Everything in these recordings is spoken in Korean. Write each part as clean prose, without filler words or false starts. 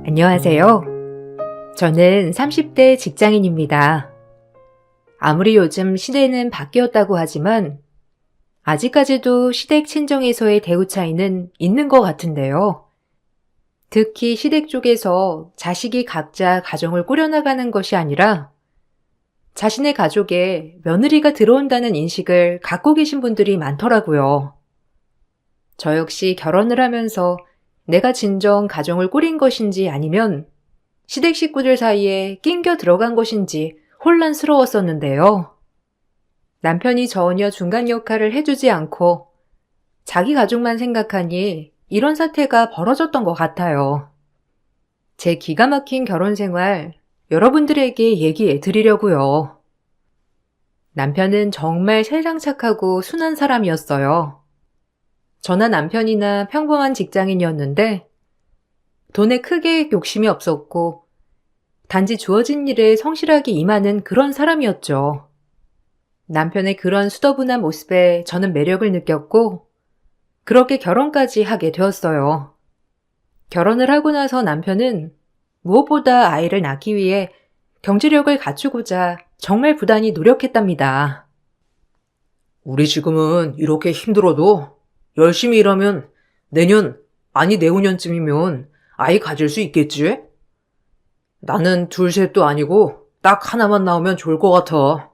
안녕하세요. 저는 30대 직장인입니다. 아무리 요즘 시대는 바뀌었다고 하지만 아직까지도 시댁 친정에서의 대우 차이는 있는 것 같은데요. 특히 시댁 쪽에서 자식이 각자 가정을 꾸려나가는 것이 아니라 자신의 가족에 며느리가 들어온다는 인식을 갖고 계신 분들이 많더라고요. 저 역시 결혼을 하면서 내가 진정 가정을 꾸린 것인지 아니면 시댁 식구들 사이에 낑겨 들어간 것인지 혼란스러웠었는데요. 남편이 전혀 중간 역할을 해주지 않고 자기 가족만 생각하니 이런 사태가 벌어졌던 것 같아요. 제 기가 막힌 결혼 생활 여러분들에게 얘기해 드리려고요. 남편은 정말 세상 착하고 순한 사람이었어요. 저나 남편이나 평범한 직장인이었는데 돈에 크게 욕심이 없었고 단지 주어진 일에 성실하게 임하는 그런 사람이었죠. 남편의 그런 수더분한 모습에 저는 매력을 느꼈고 그렇게 결혼까지 하게 되었어요. 결혼을 하고 나서 남편은 무엇보다 아이를 낳기 위해 경제력을 갖추고자 정말 부단히 노력했답니다. 우리 지금은 이렇게 힘들어도 열심히 일하면 내년, 아니 내후년쯤이면 아이 가질 수 있겠지? 나는 둘, 셋도 아니고 딱 하나만 나오면 좋을 것 같아.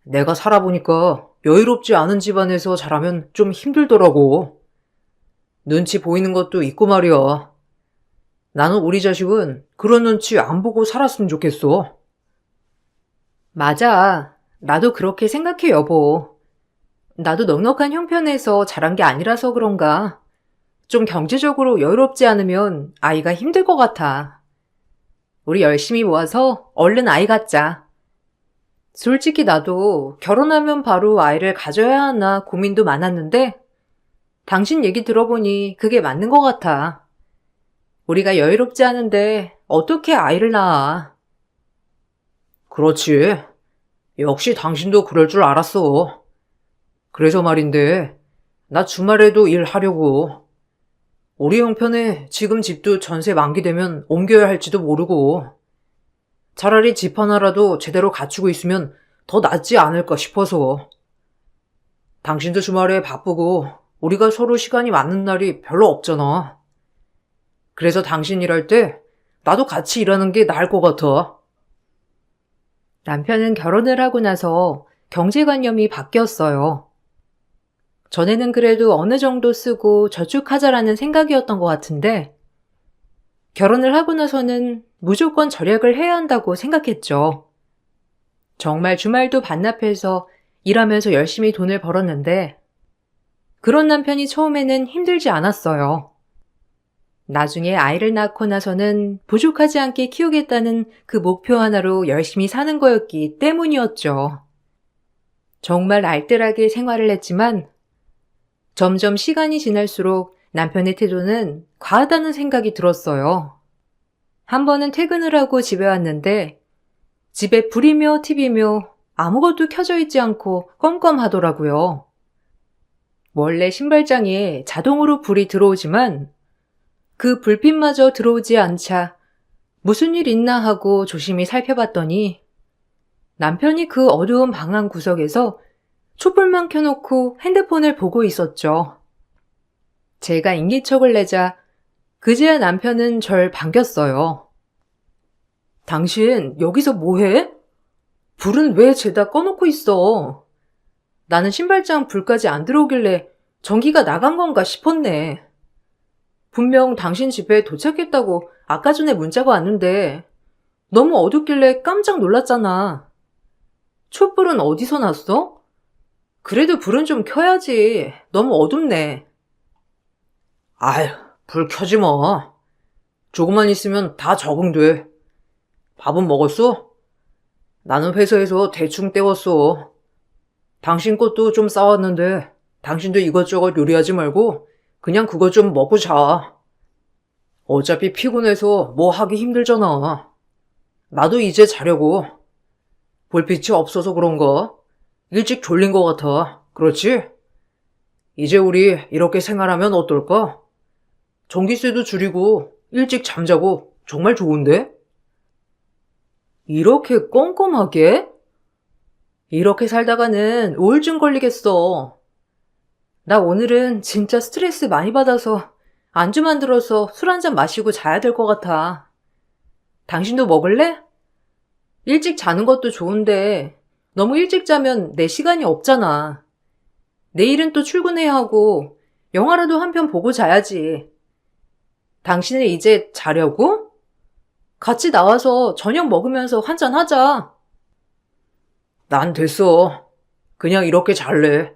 내가 살아보니까 여유롭지 않은 집안에서 자라면 좀 힘들더라고. 눈치 보이는 것도 있고 말이야. 나는 우리 자식은 그런 눈치 안 보고 살았으면 좋겠어. 맞아. 나도 그렇게 생각해, 여보. 나도 넉넉한 형편에서 자란 게 아니라서 그런가. 좀 경제적으로 여유롭지 않으면 아이가 힘들 것 같아. 우리 열심히 모아서 얼른 아이 갖자. 솔직히 나도 결혼하면 바로 아이를 가져야 하나 고민도 많았는데 당신 얘기 들어보니 그게 맞는 것 같아. 우리가 여유롭지 않은데 어떻게 아이를 낳아? 그렇지. 역시 당신도 그럴 줄 알았어. 그래서 말인데, 나 주말에도 일하려고. 우리 형편에 지금 집도 전세 만기되면 옮겨야 할지도 모르고, 차라리 집 하나라도 제대로 갖추고 있으면 더 낫지 않을까 싶어서. 당신도 주말에 바쁘고, 우리가 서로 시간이 맞는 날이 별로 없잖아. 그래서 당신 일할 때, 나도 같이 일하는 게 나을 것 같아. 남편은 결혼을 하고 나서 경제관념이 바뀌었어요. 전에는 그래도 어느 정도 쓰고 저축하자라는 생각이었던 것 같은데 결혼을 하고 나서는 무조건 절약을 해야 한다고 생각했죠. 정말 주말도 반납해서 일하면서 열심히 돈을 벌었는데 그런 남편이 처음에는 힘들지 않았어요. 나중에 아이를 낳고 나서는 부족하지 않게 키우겠다는 그 목표 하나로 열심히 사는 거였기 때문이었죠. 정말 알뜰하게 생활을 했지만 점점 시간이 지날수록 남편의 태도는 과하다는 생각이 들었어요. 한 번은 퇴근을 하고 집에 왔는데 집에 불이며 TV며 아무것도 켜져 있지 않고 껌껌하더라고요. 원래 신발장에 자동으로 불이 들어오지만 그 불빛마저 들어오지 않자 무슨 일 있나 하고 조심히 살펴봤더니 남편이 그 어두운 방 한 구석에서 촛불만 켜놓고 핸드폰을 보고 있었죠. 제가 인기척을 내자 그제야 남편은 절 반겼어요. 당신 여기서 뭐해? 불은 왜 죄다 꺼놓고 있어? 나는 신발장 불까지 안 들어오길래 전기가 나간 건가 싶었네. 분명 당신 집에 도착했다고 아까 전에 문자가 왔는데 너무 어둡길래 깜짝 놀랐잖아. 촛불은 어디서 났어? 그래도 불은 좀 켜야지. 너무 어둡네. 아휴, 불 켜지 마. 조금만 있으면 다 적응돼. 밥은 먹었어? 나는 회사에서 대충 때웠어. 당신 것도 좀 싸왔는데 당신도 이것저것 요리하지 말고 그냥 그것 좀 먹고 자. 어차피 피곤해서 뭐 하기 힘들잖아. 나도 이제 자려고. 불빛이 없어서 그런가? 일찍 졸린 것 같아. 그렇지? 이제 우리 이렇게 생활하면 어떨까? 전기세도 줄이고 일찍 잠자고 정말 좋은데? 이렇게 꼼꼼하게? 이렇게 살다가는 우울증 걸리겠어. 나 오늘은 진짜 스트레스 많이 받아서 안주 만들어서 술 한 잔 마시고 자야 될 것 같아. 당신도 먹을래? 일찍 자는 것도 좋은데 너무 일찍 자면 내 시간이 없잖아. 내일은 또 출근해야 하고 영화라도 한 편 보고 자야지. 당신은 이제 자려고? 같이 나와서 저녁 먹으면서 한 잔 하자. 난 됐어. 그냥 이렇게 잘래.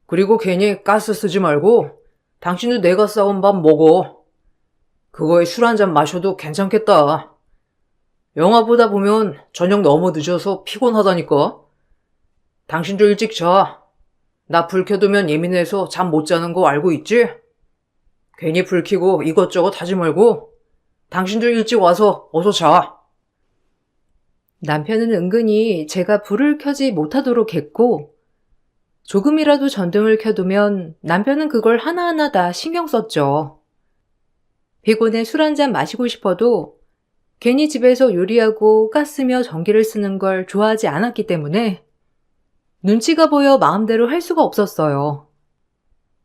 그리고 괜히 가스 쓰지 말고 당신도 내가 싸온 밥 먹어. 그거에 술 한 잔 마셔도 괜찮겠다. 영화 보다 보면 저녁 너무 늦어서 피곤하다니까. 당신도 일찍 자. 나 불 켜두면 예민해서 잠 못 자는 거 알고 있지? 괜히 불 켜고 이것저것 하지 말고 당신도 일찍 와서 어서 자. 남편은 은근히 제가 불을 켜지 못하도록 했고, 조금이라도 전등을 켜두면 남편은 그걸 하나하나 다 신경 썼죠. 피곤해 술 한 잔 마시고 싶어도 괜히 집에서 요리하고 가스며 전기를 쓰는 걸 좋아하지 않았기 때문에 눈치가 보여 마음대로 할 수가 없었어요.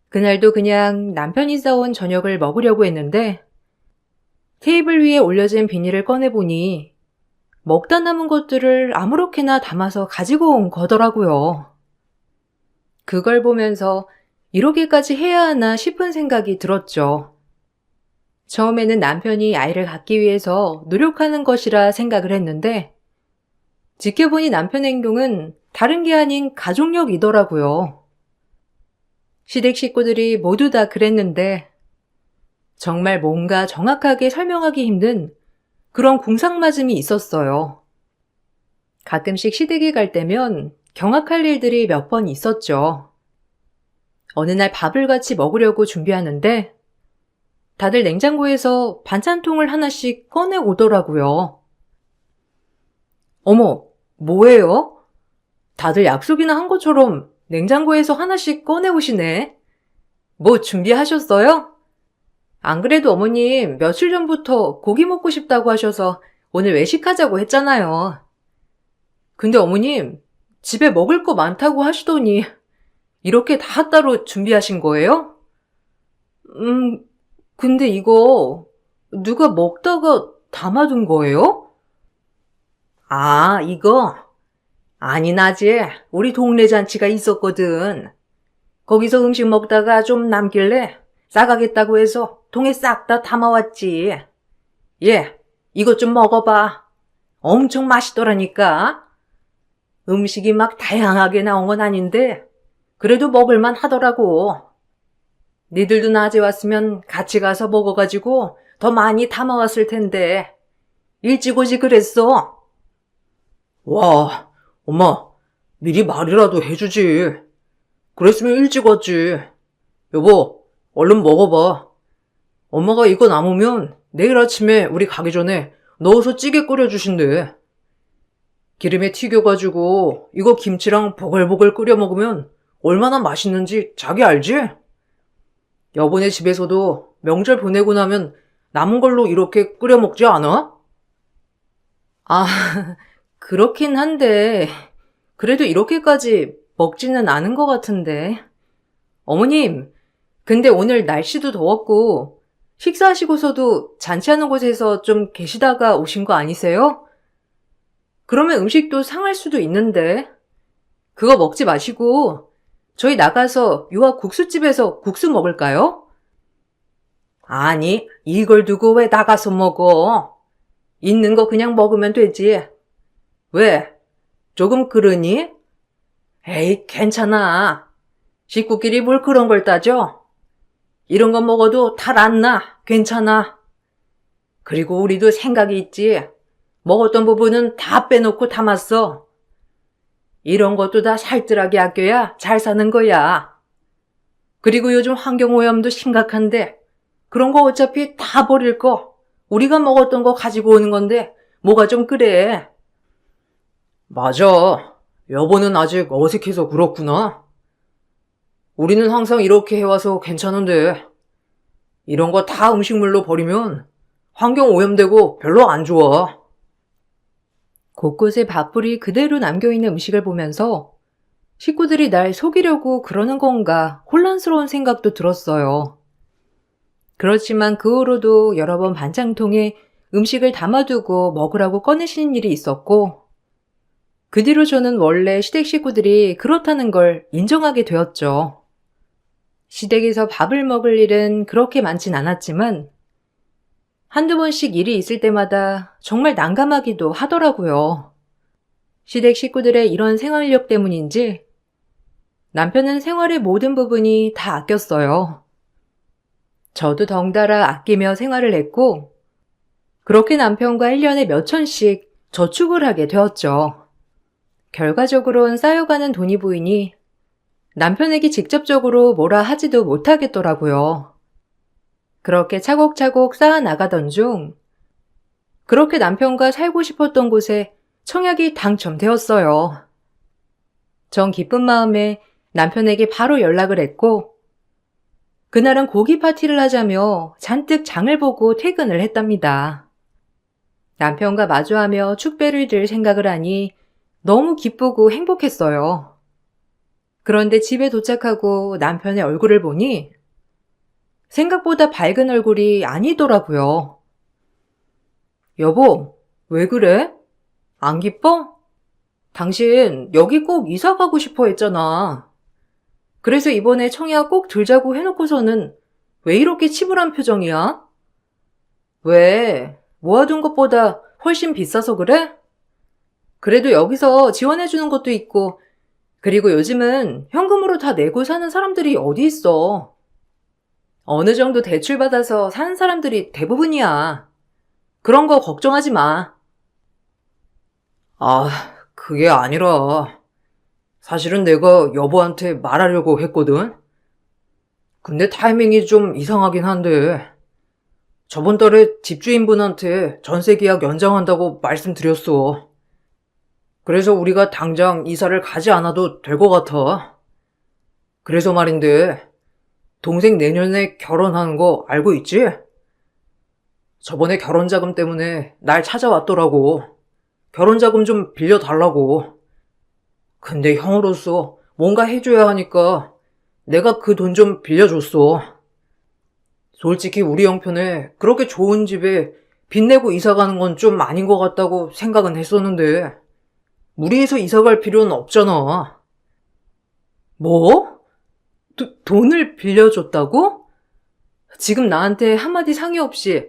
그날도 그냥 남편이 싸온 저녁을 먹으려고 했는데 테이블 위에 올려진 비닐을 꺼내보니 먹다 남은 것들을 아무렇게나 담아서 가지고 온 거더라고요. 그걸 보면서 이렇게까지 해야 하나 싶은 생각이 들었죠. 처음에는 남편이 아이를 갖기 위해서 노력하는 것이라 생각을 했는데 지켜보니 남편 행동은 다른 게 아닌 가족력이더라고요. 시댁 식구들이 모두 다 그랬는데 정말 뭔가 정확하게 설명하기 힘든 그런 궁상맞음이 있었어요. 가끔씩 시댁에 갈 때면 경악할 일들이 몇 번 있었죠. 어느 날 밥을 같이 먹으려고 준비하는데 다들 냉장고에서 반찬통을 하나씩 꺼내 오더라고요. 어머, 뭐예요? 다들 약속이나 한 것처럼 냉장고에서 하나씩 꺼내 오시네. 뭐 준비하셨어요? 안 그래도 어머님 며칠 전부터 고기 먹고 싶다고 하셔서 오늘 외식하자고 했잖아요. 근데 어머님 집에 먹을 거 많다고 하시더니 이렇게 다 따로 준비하신 거예요? 근데 이거 누가 먹다가 담아둔 거예요? 아, 이거? 아니, 낮에 우리 동네 잔치가 있었거든. 거기서 음식 먹다가 좀 남길래 싸가겠다고 해서 통에 싹 다 담아왔지. 예, 이것 좀 먹어봐. 엄청 맛있더라니까. 음식이 막 다양하게 나온 건 아닌데 그래도 먹을만 하더라고. 니들도 낮에 왔으면 같이 가서 먹어가지고 더 많이 담아왔을 텐데 일찍 오지 그랬어. 와, 엄마, 미리 말이라도 해주지. 그랬으면 일찍 왔지. 여보, 얼른 먹어봐. 엄마가 이거 남으면 내일 아침에 우리 가기 전에 넣어서 찌개 끓여주신대. 기름에 튀겨가지고 이거 김치랑 보글보글 끓여 먹으면 얼마나 맛있는지 자기 알지? 여보네 집에서도 명절 보내고 나면 남은 걸로 이렇게 끓여 먹지 않아? 아, 그렇긴 한데 그래도 이렇게까지 먹지는 않은 것 같은데. 어머님, 근데 오늘 날씨도 더웠고 식사하시고서도 잔치하는 곳에서 좀 계시다가 오신 거 아니세요? 그러면 음식도 상할 수도 있는데 그거 먹지 마시고 저희 나가서 유아 국수집에서 국수 먹을까요? 아니, 이걸 두고 왜 나가서 먹어? 있는 거 그냥 먹으면 되지. 왜? 조금 그러니? 에이, 괜찮아. 식구끼리 뭘 그런 걸 따져? 이런 거 먹어도 탈 안 나. 괜찮아. 그리고 우리도 생각이 있지. 먹었던 부분은 다 빼놓고 담았어. 이런 것도 다 살뜰하게 아껴야 잘 사는 거야. 그리고 요즘 환경오염도 심각한데 그런 거 어차피 다 버릴 거. 우리가 먹었던 거 가지고 오는 건데 뭐가 좀 그래. 맞아. 여보는 아직 어색해서 그렇구나. 우리는 항상 이렇게 해와서 괜찮은데 이런 거 다 음식물로 버리면 환경 오염되고 별로 안 좋아. 곳곳에 밥풀이 그대로 남겨있는 음식을 보면서 식구들이 날 속이려고 그러는 건가 혼란스러운 생각도 들었어요. 그렇지만 그 후로도 여러 번 반찬통에 음식을 담아두고 먹으라고 꺼내시는 일이 있었고, 그 뒤로 저는 원래 시댁 식구들이 그렇다는 걸 인정하게 되었죠. 시댁에서 밥을 먹을 일은 그렇게 많진 않았지만 한두 번씩 일이 있을 때마다 정말 난감하기도 하더라고요. 시댁 식구들의 이런 생활력 때문인지 남편은 생활의 모든 부분이 다 아꼈어요. 저도 덩달아 아끼며 생활을 했고, 그렇게 남편과 1년에 몇 천씩 저축을 하게 되었죠. 결과적으로는 쌓여가는 돈이 보이니 남편에게 직접적으로 뭐라 하지도 못하겠더라고요. 그렇게 차곡차곡 쌓아 나가던 중 그렇게 남편과 살고 싶었던 곳에 청약이 당첨되었어요. 전 기쁜 마음에 남편에게 바로 연락을 했고, 그날은 고기 파티를 하자며 잔뜩 장을 보고 퇴근을 했답니다. 남편과 마주하며 축배를 들 생각을 하니 너무 기쁘고 행복했어요. 그런데 집에 도착하고 남편의 얼굴을 보니 생각보다 밝은 얼굴이 아니더라고요. 여보, 왜 그래? 안 기뻐? 당신 여기 꼭 이사 가고 싶어 했잖아. 그래서 이번에 청약 꼭 들자고 해놓고서는 왜 이렇게 치부한 표정이야? 왜? 모아둔 것보다 훨씬 비싸서 그래? 그래도 여기서 지원해주는 것도 있고, 그리고 요즘은 현금으로 다 내고 사는 사람들이 어디 있어. 어느 정도 대출받아서 사는 사람들이 대부분이야. 그런 거 걱정하지 마. 아, 그게 아니라 사실은 내가 여보한테 말하려고 했거든. 근데 타이밍이 좀 이상하긴 한데 저번 달에 집주인분한테 전세 계약 연장한다고 말씀드렸어. 그래서 우리가 당장 이사를 가지 않아도 될 것 같아. 그래서 말인데 동생 내년에 결혼하는 거 알고 있지? 저번에 결혼자금 때문에 날 찾아왔더라고. 결혼자금 좀 빌려달라고. 근데 형으로서 뭔가 해줘야 하니까 내가 그 돈 좀 빌려줬어. 솔직히 우리 형편에 그렇게 좋은 집에 빚 내고 이사 가는 건 좀 아닌 것 같다고 생각은 했었는데 무리해서 이사 갈 필요는 없잖아. 뭐? 돈을 빌려줬다고? 지금 나한테 한마디 상의 없이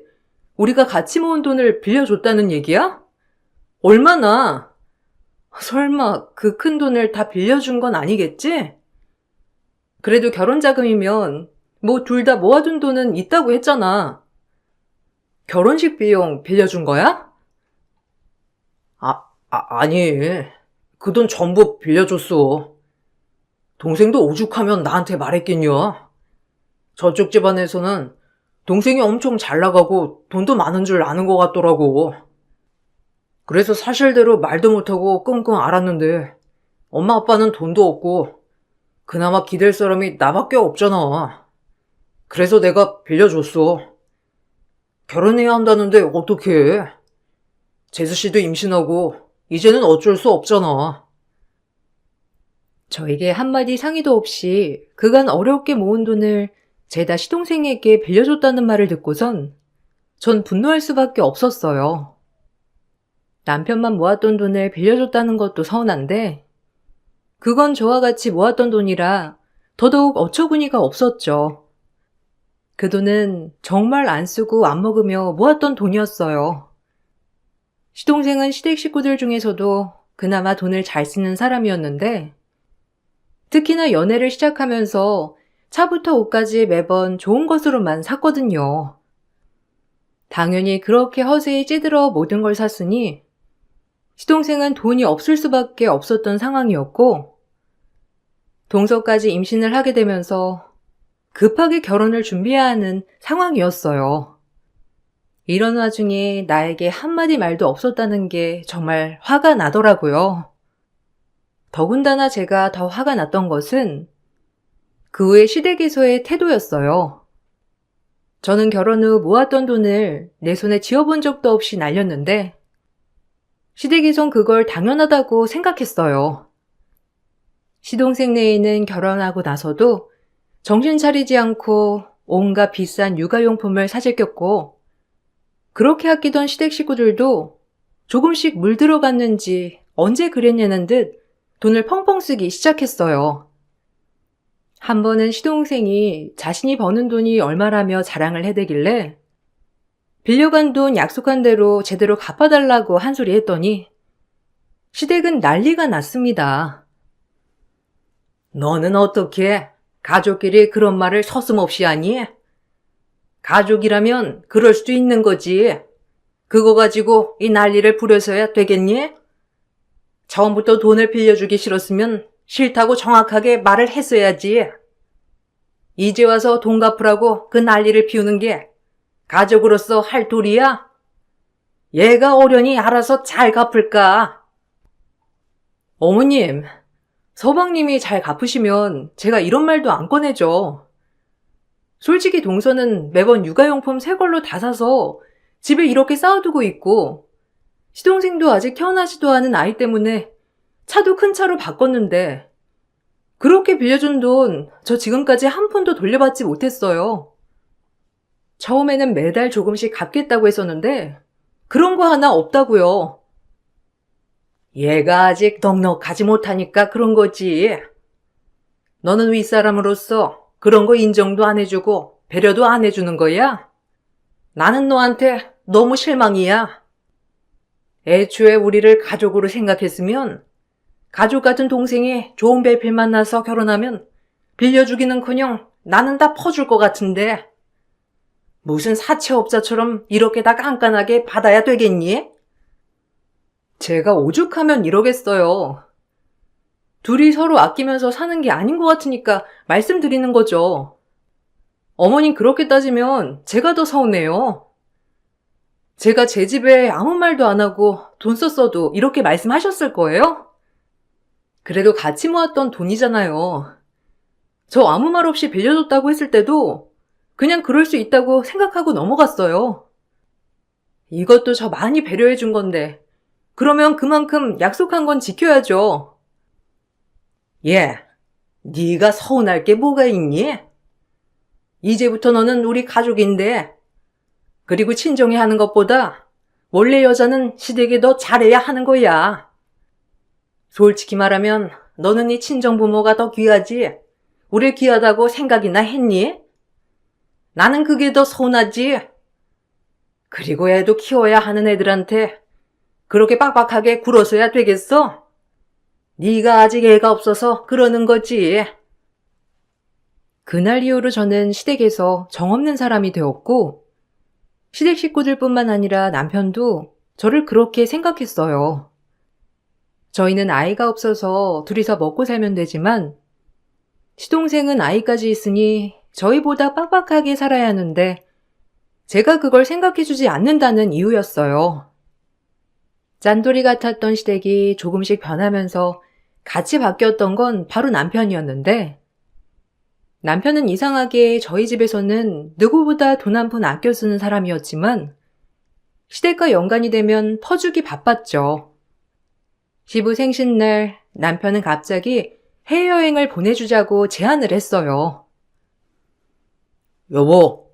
우리가 같이 모은 돈을 빌려줬다는 얘기야? 얼마나? 설마 그 큰 돈을 다 빌려준 건 아니겠지? 그래도 결혼자금이면 뭐 둘 다 모아둔 돈은 있다고 했잖아. 결혼식 비용 빌려준 거야? 아니. 그 돈 전부 빌려줬어. 동생도 오죽하면 나한테 말했겠냐? 저쪽 집안에서는 동생이 엄청 잘 나가고 돈도 많은 줄 아는 것 같더라고. 그래서 사실대로 말도 못하고 끙끙 앓았는데 엄마 아빠는 돈도 없고 그나마 기댈 사람이 나밖에 없잖아. 그래서 내가 빌려줬어. 결혼해야 한다는데 어떡해. 재수씨도 임신하고 이제는 어쩔 수 없잖아. 저에게 한마디 상의도 없이 그간 어렵게 모은 돈을 죄다 시동생에게 빌려줬다는 말을 듣고선 전 분노할 수밖에 없었어요. 남편만 모았던 돈을 빌려줬다는 것도 서운한데 그건 저와 같이 모았던 돈이라 더더욱 어처구니가 없었죠. 그 돈은 정말 안 쓰고 안 먹으며 모았던 돈이었어요. 시동생은 시댁 식구들 중에서도 그나마 돈을 잘 쓰는 사람이었는데 특히나 연애를 시작하면서 차부터 옷까지 매번 좋은 것으로만 샀거든요. 당연히 그렇게 허세에 찌들어 모든 걸 샀으니 시동생은 돈이 없을 수밖에 없었던 상황이었고 동서까지 임신을 하게 되면서 급하게 결혼을 준비해야 하는 상황이었어요. 이런 와중에 나에게 한마디 말도 없었다는 게 정말 화가 나더라고요. 더군다나 제가 더 화가 났던 것은 그 후에 시댁에서의 태도였어요. 저는 결혼 후 모았던 돈을 내 손에 쥐어본 적도 없이 날렸는데 시댁에선 그걸 당연하다고 생각했어요. 시동생 네이는 결혼하고 나서도 정신 차리지 않고 온갖 비싼 육아용품을 사재꼈고 그렇게 아끼던 시댁 식구들도 조금씩 물들어갔는지 언제 그랬냐는 듯 돈을 펑펑 쓰기 시작했어요. 한 번은 시동생이 자신이 버는 돈이 얼마라며 자랑을 해대길래 빌려간 돈 약속한 대로 제대로 갚아달라고 한 소리 했더니 시댁은 난리가 났습니다. 너는 어떻게 가족끼리 그런 말을 서슴없이 하니? 가족이라면 그럴 수도 있는 거지. 그거 가지고 이 난리를 부려서야 되겠니? 처음부터 돈을 빌려주기 싫었으면 싫다고 정확하게 말을 했어야지. 이제 와서 돈 갚으라고 그 난리를 피우는 게 가족으로서 할 도리야? 얘가 어련히 알아서 잘 갚을까? 어머님, 서방님이 잘 갚으시면 제가 이런 말도 안 꺼내죠. 솔직히 동서는 매번 육아용품 새 걸로 다 사서 집에 이렇게 쌓아두고 있고 시동생도 아직 태어나지도 않은 아이 때문에 차도 큰 차로 바꿨는데 그렇게 빌려준 돈 저 지금까지 한 푼도 돌려받지 못했어요. 처음에는 매달 조금씩 갚겠다고 했었는데 그런 거 하나 없다고요. 얘가 아직 넉넉하지 못하니까 그런 거지. 너는 윗사람으로서 그런 거 인정도 안 해주고 배려도 안 해주는 거야? 나는 너한테 너무 실망이야. 애초에 우리를 가족으로 생각했으면 가족 같은 동생이 좋은 배필 만나서 결혼하면 빌려주기는커녕 나는 다 퍼줄 것 같은데 무슨 사채업자처럼 이렇게 다 깐깐하게 받아야 되겠니? 제가 오죽하면 이러겠어요. 둘이 서로 아끼면서 사는 게 아닌 것 같으니까 말씀드리는 거죠. 어머님 그렇게 따지면 제가 더 서운해요. 제가 제 집에 아무 말도 안 하고 돈 썼어도 이렇게 말씀하셨을 거예요? 그래도 같이 모았던 돈이잖아요. 저 아무 말 없이 빌려줬다고 했을 때도 그냥 그럴 수 있다고 생각하고 넘어갔어요. 이것도 저 많이 배려해 준 건데 그러면 그만큼 약속한 건 지켜야죠. 네가 서운할 게 뭐가 있니? 이제부터 너는 우리 가족인데 그리고 친정이 하는 것보다 원래 여자는 시댁에 더 잘해야 하는 거야. 솔직히 말하면 너는 네 친정 부모가 더 귀하지 우릴 귀하다고 생각이나 했니? 나는 그게 더 서운하지. 그리고 애도 키워야 하는 애들한테 그렇게 빡빡하게 굴어서야 되겠어? 네가 아직 애가 없어서 그러는 거지. 그날 이후로 저는 시댁에서 정없는 사람이 되었고 시댁 식구들뿐만 아니라 남편도 저를 그렇게 생각했어요. 저희는 아이가 없어서 둘이서 먹고 살면 되지만 시동생은 아이까지 있으니 저희보다 빡빡하게 살아야 하는데 제가 그걸 생각해주지 않는다는 이유였어요. 짠돌이 같았던 시댁이 조금씩 변하면서 같이 바뀌었던 건 바로 남편이었는데 남편은 이상하게 저희 집에서는 누구보다 돈 한 푼 아껴 쓰는 사람이었지만 시댁과 연관이 되면 퍼주기 바빴죠. 시부 생신날 남편은 갑자기 해외여행을 보내주자고 제안을 했어요. 여보,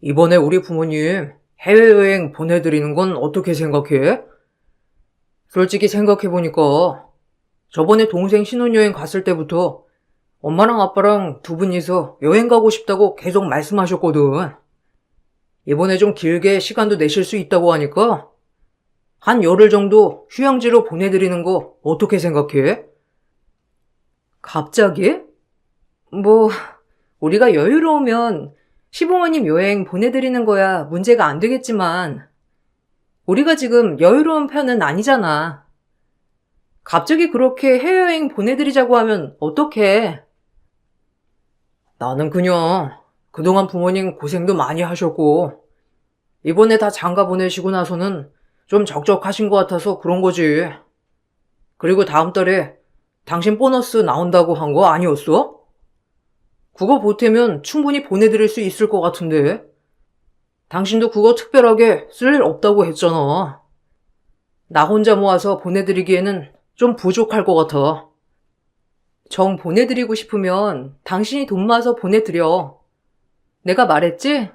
이번에 우리 부모님 해외여행 보내드리는 건 어떻게 생각해? 솔직히 생각해보니까 저번에 동생 신혼여행 갔을 때부터 엄마랑 아빠랑 두 분이서 여행 가고 싶다고 계속 말씀하셨거든. 이번에 좀 길게 시간도 내실 수 있다고 하니까 한 열흘 정도 휴양지로 보내드리는 거 어떻게 생각해? 갑자기? 우리가 여유로우면 시부모님 여행 보내드리는 거야 문제가 안 되겠지만 우리가 지금 여유로운 편은 아니잖아. 갑자기 그렇게 해외여행 보내드리자고 하면 어떡해? 나는 그냥 그동안 부모님 고생도 많이 하셨고 이번에 다 장가 보내시고 나서는 좀 적적하신 것 같아서 그런 거지. 그리고 다음 달에 당신 보너스 나온다고 한 거 아니었어? 그거 보태면 충분히 보내드릴 수 있을 것 같은데. 당신도 그거 특별하게 쓸 일 없다고 했잖아. 나 혼자 모아서 보내드리기에는 좀 부족할 것 같아. 정 보내드리고 싶으면 당신이 돈 모아서 보내드려. 내가 말했지?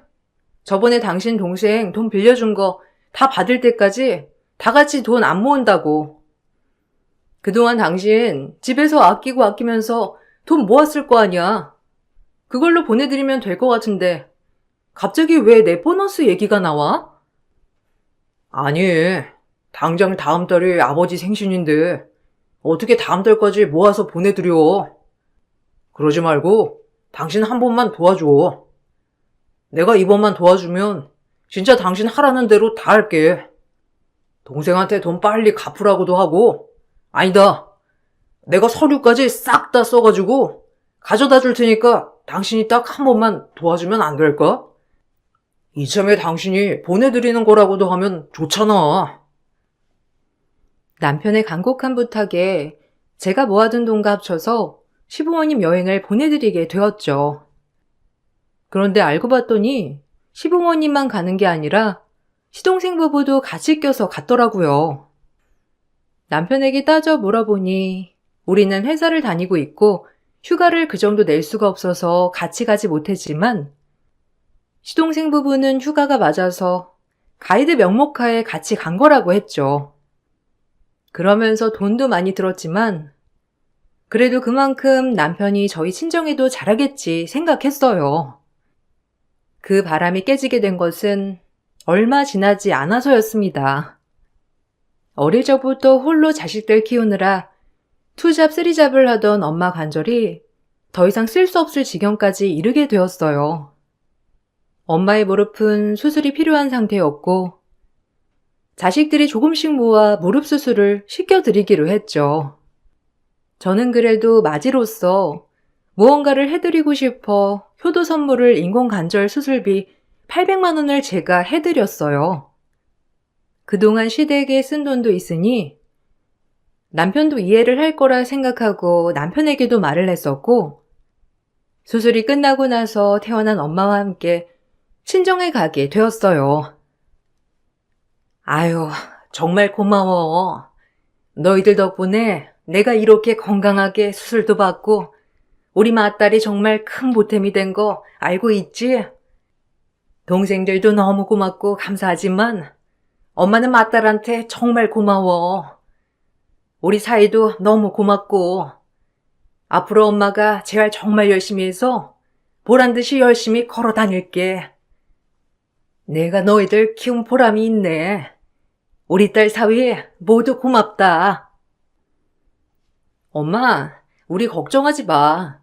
저번에 당신 동생 돈 빌려준 거 다 받을 때까지 다 같이 돈 안 모은다고. 그동안 당신 집에서 아끼고 아끼면서 돈 모았을 거 아니야. 그걸로 보내드리면 될 것 같은데 갑자기 왜 내 보너스 얘기가 나와? 아니, 당장 다음 달이 아버지 생신인데 어떻게 다음 달까지 모아서 보내드려. 그러지 말고 당신 한 번만 도와줘. 내가 이번만 도와주면 진짜 당신 하라는 대로 다 할게. 동생한테 돈 빨리 갚으라고도 하고, 아니다. 내가 서류까지 싹 다 써가지고 가져다 줄 테니까 당신이 딱 한 번만 도와주면 안 될까? 이참에 당신이 보내드리는 거라고도 하면 좋잖아. 남편의 간곡한 부탁에 제가 모아둔 돈과 합쳐서 시부모님 여행을 보내드리게 되었죠. 그런데 알고 봤더니 시부모님만 가는 게 아니라 시동생 부부도 같이 껴서 갔더라고요. 남편에게 따져 물어보니 우리는 회사를 다니고 있고 휴가를 그 정도 낼 수가 없어서 같이 가지 못했지만 시동생 부부는 휴가가 맞아서 가이드 명목하에 같이 간 거라고 했죠. 그러면서 돈도 많이 들었지만 그래도 그만큼 남편이 저희 친정에도 잘하겠지 생각했어요. 그 바람이 깨지게 된 것은 얼마 지나지 않아서였습니다. 어릴 적부터 홀로 자식들 키우느라 투잡 쓰리잡을 하던 엄마 관절이 더 이상 쓸 수 없을 지경까지 이르게 되었어요. 엄마의 무릎은 수술이 필요한 상태였고 자식들이 조금씩 모아 무릎 수술을 시켜드리기로 했죠. 저는 그래도 맞이로서 무언가를 해드리고 싶어 효도 선물을 인공관절 수술비 800만 원을 제가 해드렸어요. 그동안 시댁에 쓴 돈도 있으니 남편도 이해를 할 거라 생각하고 남편에게도 말을 했었고 수술이 끝나고 나서 태어난 엄마와 함께 친정에 가게 되었어요. 아유, 정말 고마워. 너희들 덕분에 내가 이렇게 건강하게 수술도 받고 우리 맏딸이 정말 큰 보탬이 된 거 알고 있지? 동생들도 너무 고맙고 감사하지만 엄마는 맏딸한테 정말 고마워. 우리 사이도 너무 고맙고 앞으로 엄마가 재활 정말 열심히 해서 보란듯이 열심히 걸어 다닐게. 내가 너희들 키운 보람이 있네. 우리 딸 사위 모두 고맙다. 엄마, 우리 걱정하지 마.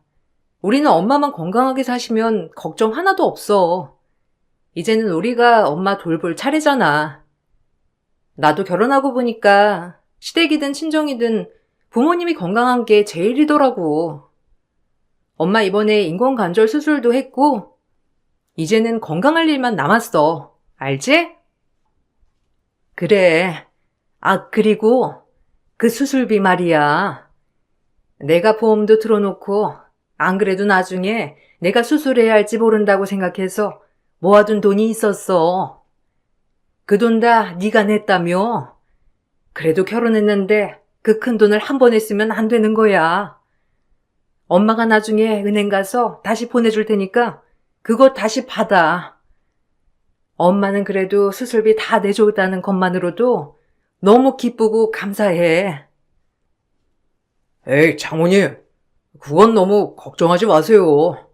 우리는 엄마만 건강하게 사시면 걱정 하나도 없어. 이제는 우리가 엄마 돌볼 차례잖아. 나도 결혼하고 보니까 시댁이든 친정이든 부모님이 건강한 게 제일이더라고. 엄마 이번에 인공관절 수술도 했고 이제는 건강할 일만 남았어. 알지? 그래. 아, 그리고 그 수술비 말이야. 내가 보험도 틀어놓고 안 그래도 나중에 내가 수술해야 할지 모른다고 생각해서 모아둔 돈이 있었어. 그 돈 다 네가 냈다며. 그래도 결혼했는데 그 큰 돈을 한 번에 쓰면 안 되는 거야. 엄마가 나중에 은행 가서 다시 보내줄 테니까 그거 다시 받아. 엄마는 그래도 수술비 다 내줬다는 것만으로도 너무 기쁘고 감사해. 에이, 장모님. 그건 너무 걱정하지 마세요.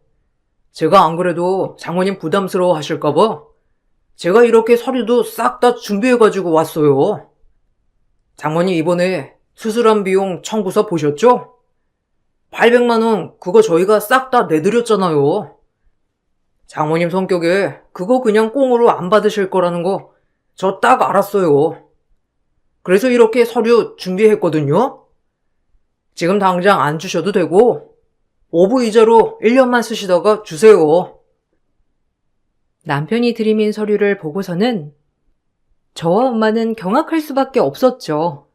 제가 안 그래도 장모님 부담스러워 하실까봐 제가 이렇게 서류도 싹 다 준비해가지고 왔어요. 장모님 이번에 수술한 비용 청구서 보셨죠? 800만 원 그거 저희가 싹 다 내드렸잖아요. 장모님 성격에 그거 그냥 꽁으로 안 받으실 거라는 거 저 딱 알았어요. 그래서 이렇게 서류 준비했거든요. 지금 당장 안 주셔도 되고 오부 이자로 1년만 쓰시다가 주세요. 남편이 들이민 서류를 보고서는 저와 엄마는 경악할 수밖에 없었죠.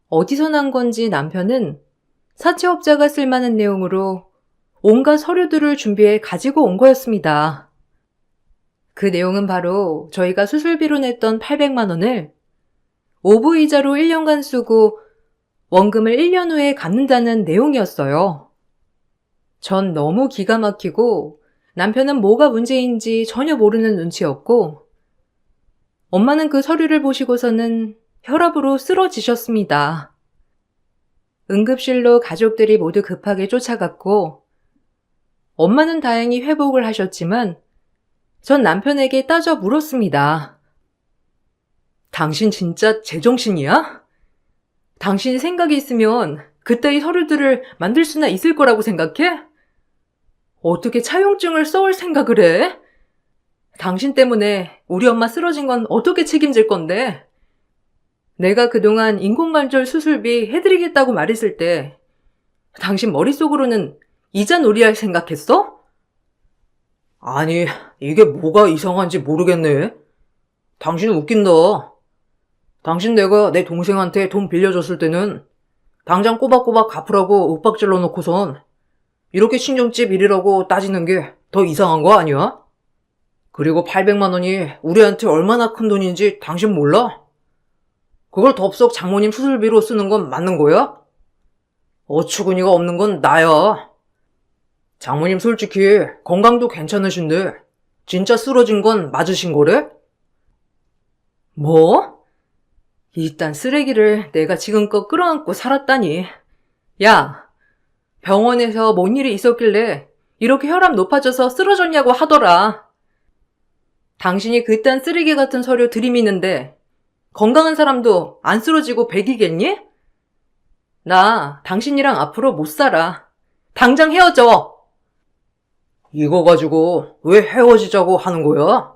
어디서 난 건지 남편은 사채업자가 쓸만한 내용으로 온갖 서류들을 준비해 가지고 온 거였습니다. 그 내용은 바로 저희가 수술비로 냈던 800만 원을 오브이자로 1년간 쓰고 원금을 1년 후에 갚는다는 내용이었어요. 전 너무 기가 막히고 남편은 뭐가 문제인지 전혀 모르는 눈치였고 엄마는 그 서류를 보시고서는 혈압으로 쓰러지셨습니다. 응급실로 가족들이 모두 급하게 쫓아갔고 엄마는 다행히 회복을 하셨지만 전 남편에게 따져 물었습니다. 당신 진짜 제정신이야? 당신이 생각이 있으면 그따위 서류들을 만들 수나 있을 거라고 생각해? 어떻게 차용증을 써올 생각을 해? 당신 때문에 우리 엄마 쓰러진 건 어떻게 책임질 건데? 내가 그동안 인공관절 수술비 해드리겠다고 말했을 때 당신 머릿속으로는 이자 놀이할 생각했어? 아니, 이게 뭐가 이상한지 모르겠네. 당신 웃긴다. 당신 내가 내 동생한테 돈 빌려줬을 때는 당장 꼬박꼬박 갚으라고 윽박질러 놓고선 이렇게 신경집 일이라고 따지는 게 더 이상한 거 아니야? 그리고 800만 원이 우리한테 얼마나 큰 돈인지 당신 몰라? 그걸 덥석 장모님 수술비로 쓰는 건 맞는 거야? 어처구니가 없는 건 나야. 장모님 솔직히 건강도 괜찮으신데 진짜 쓰러진 건 맞으신 거래? 뭐? 이딴 쓰레기를 내가 지금껏 끌어안고 살았다니. 야, 병원에서 뭔 일이 있었길래 이렇게 혈압 높아져서 쓰러졌냐고 하더라. 당신이 그딴 쓰레기 같은 서류 들이미는데 건강한 사람도 안 쓰러지고 백이겠니? 나 당신이랑 앞으로 못 살아. 당장 헤어져. 이거 가지고 왜 헤어지자고 하는 거야?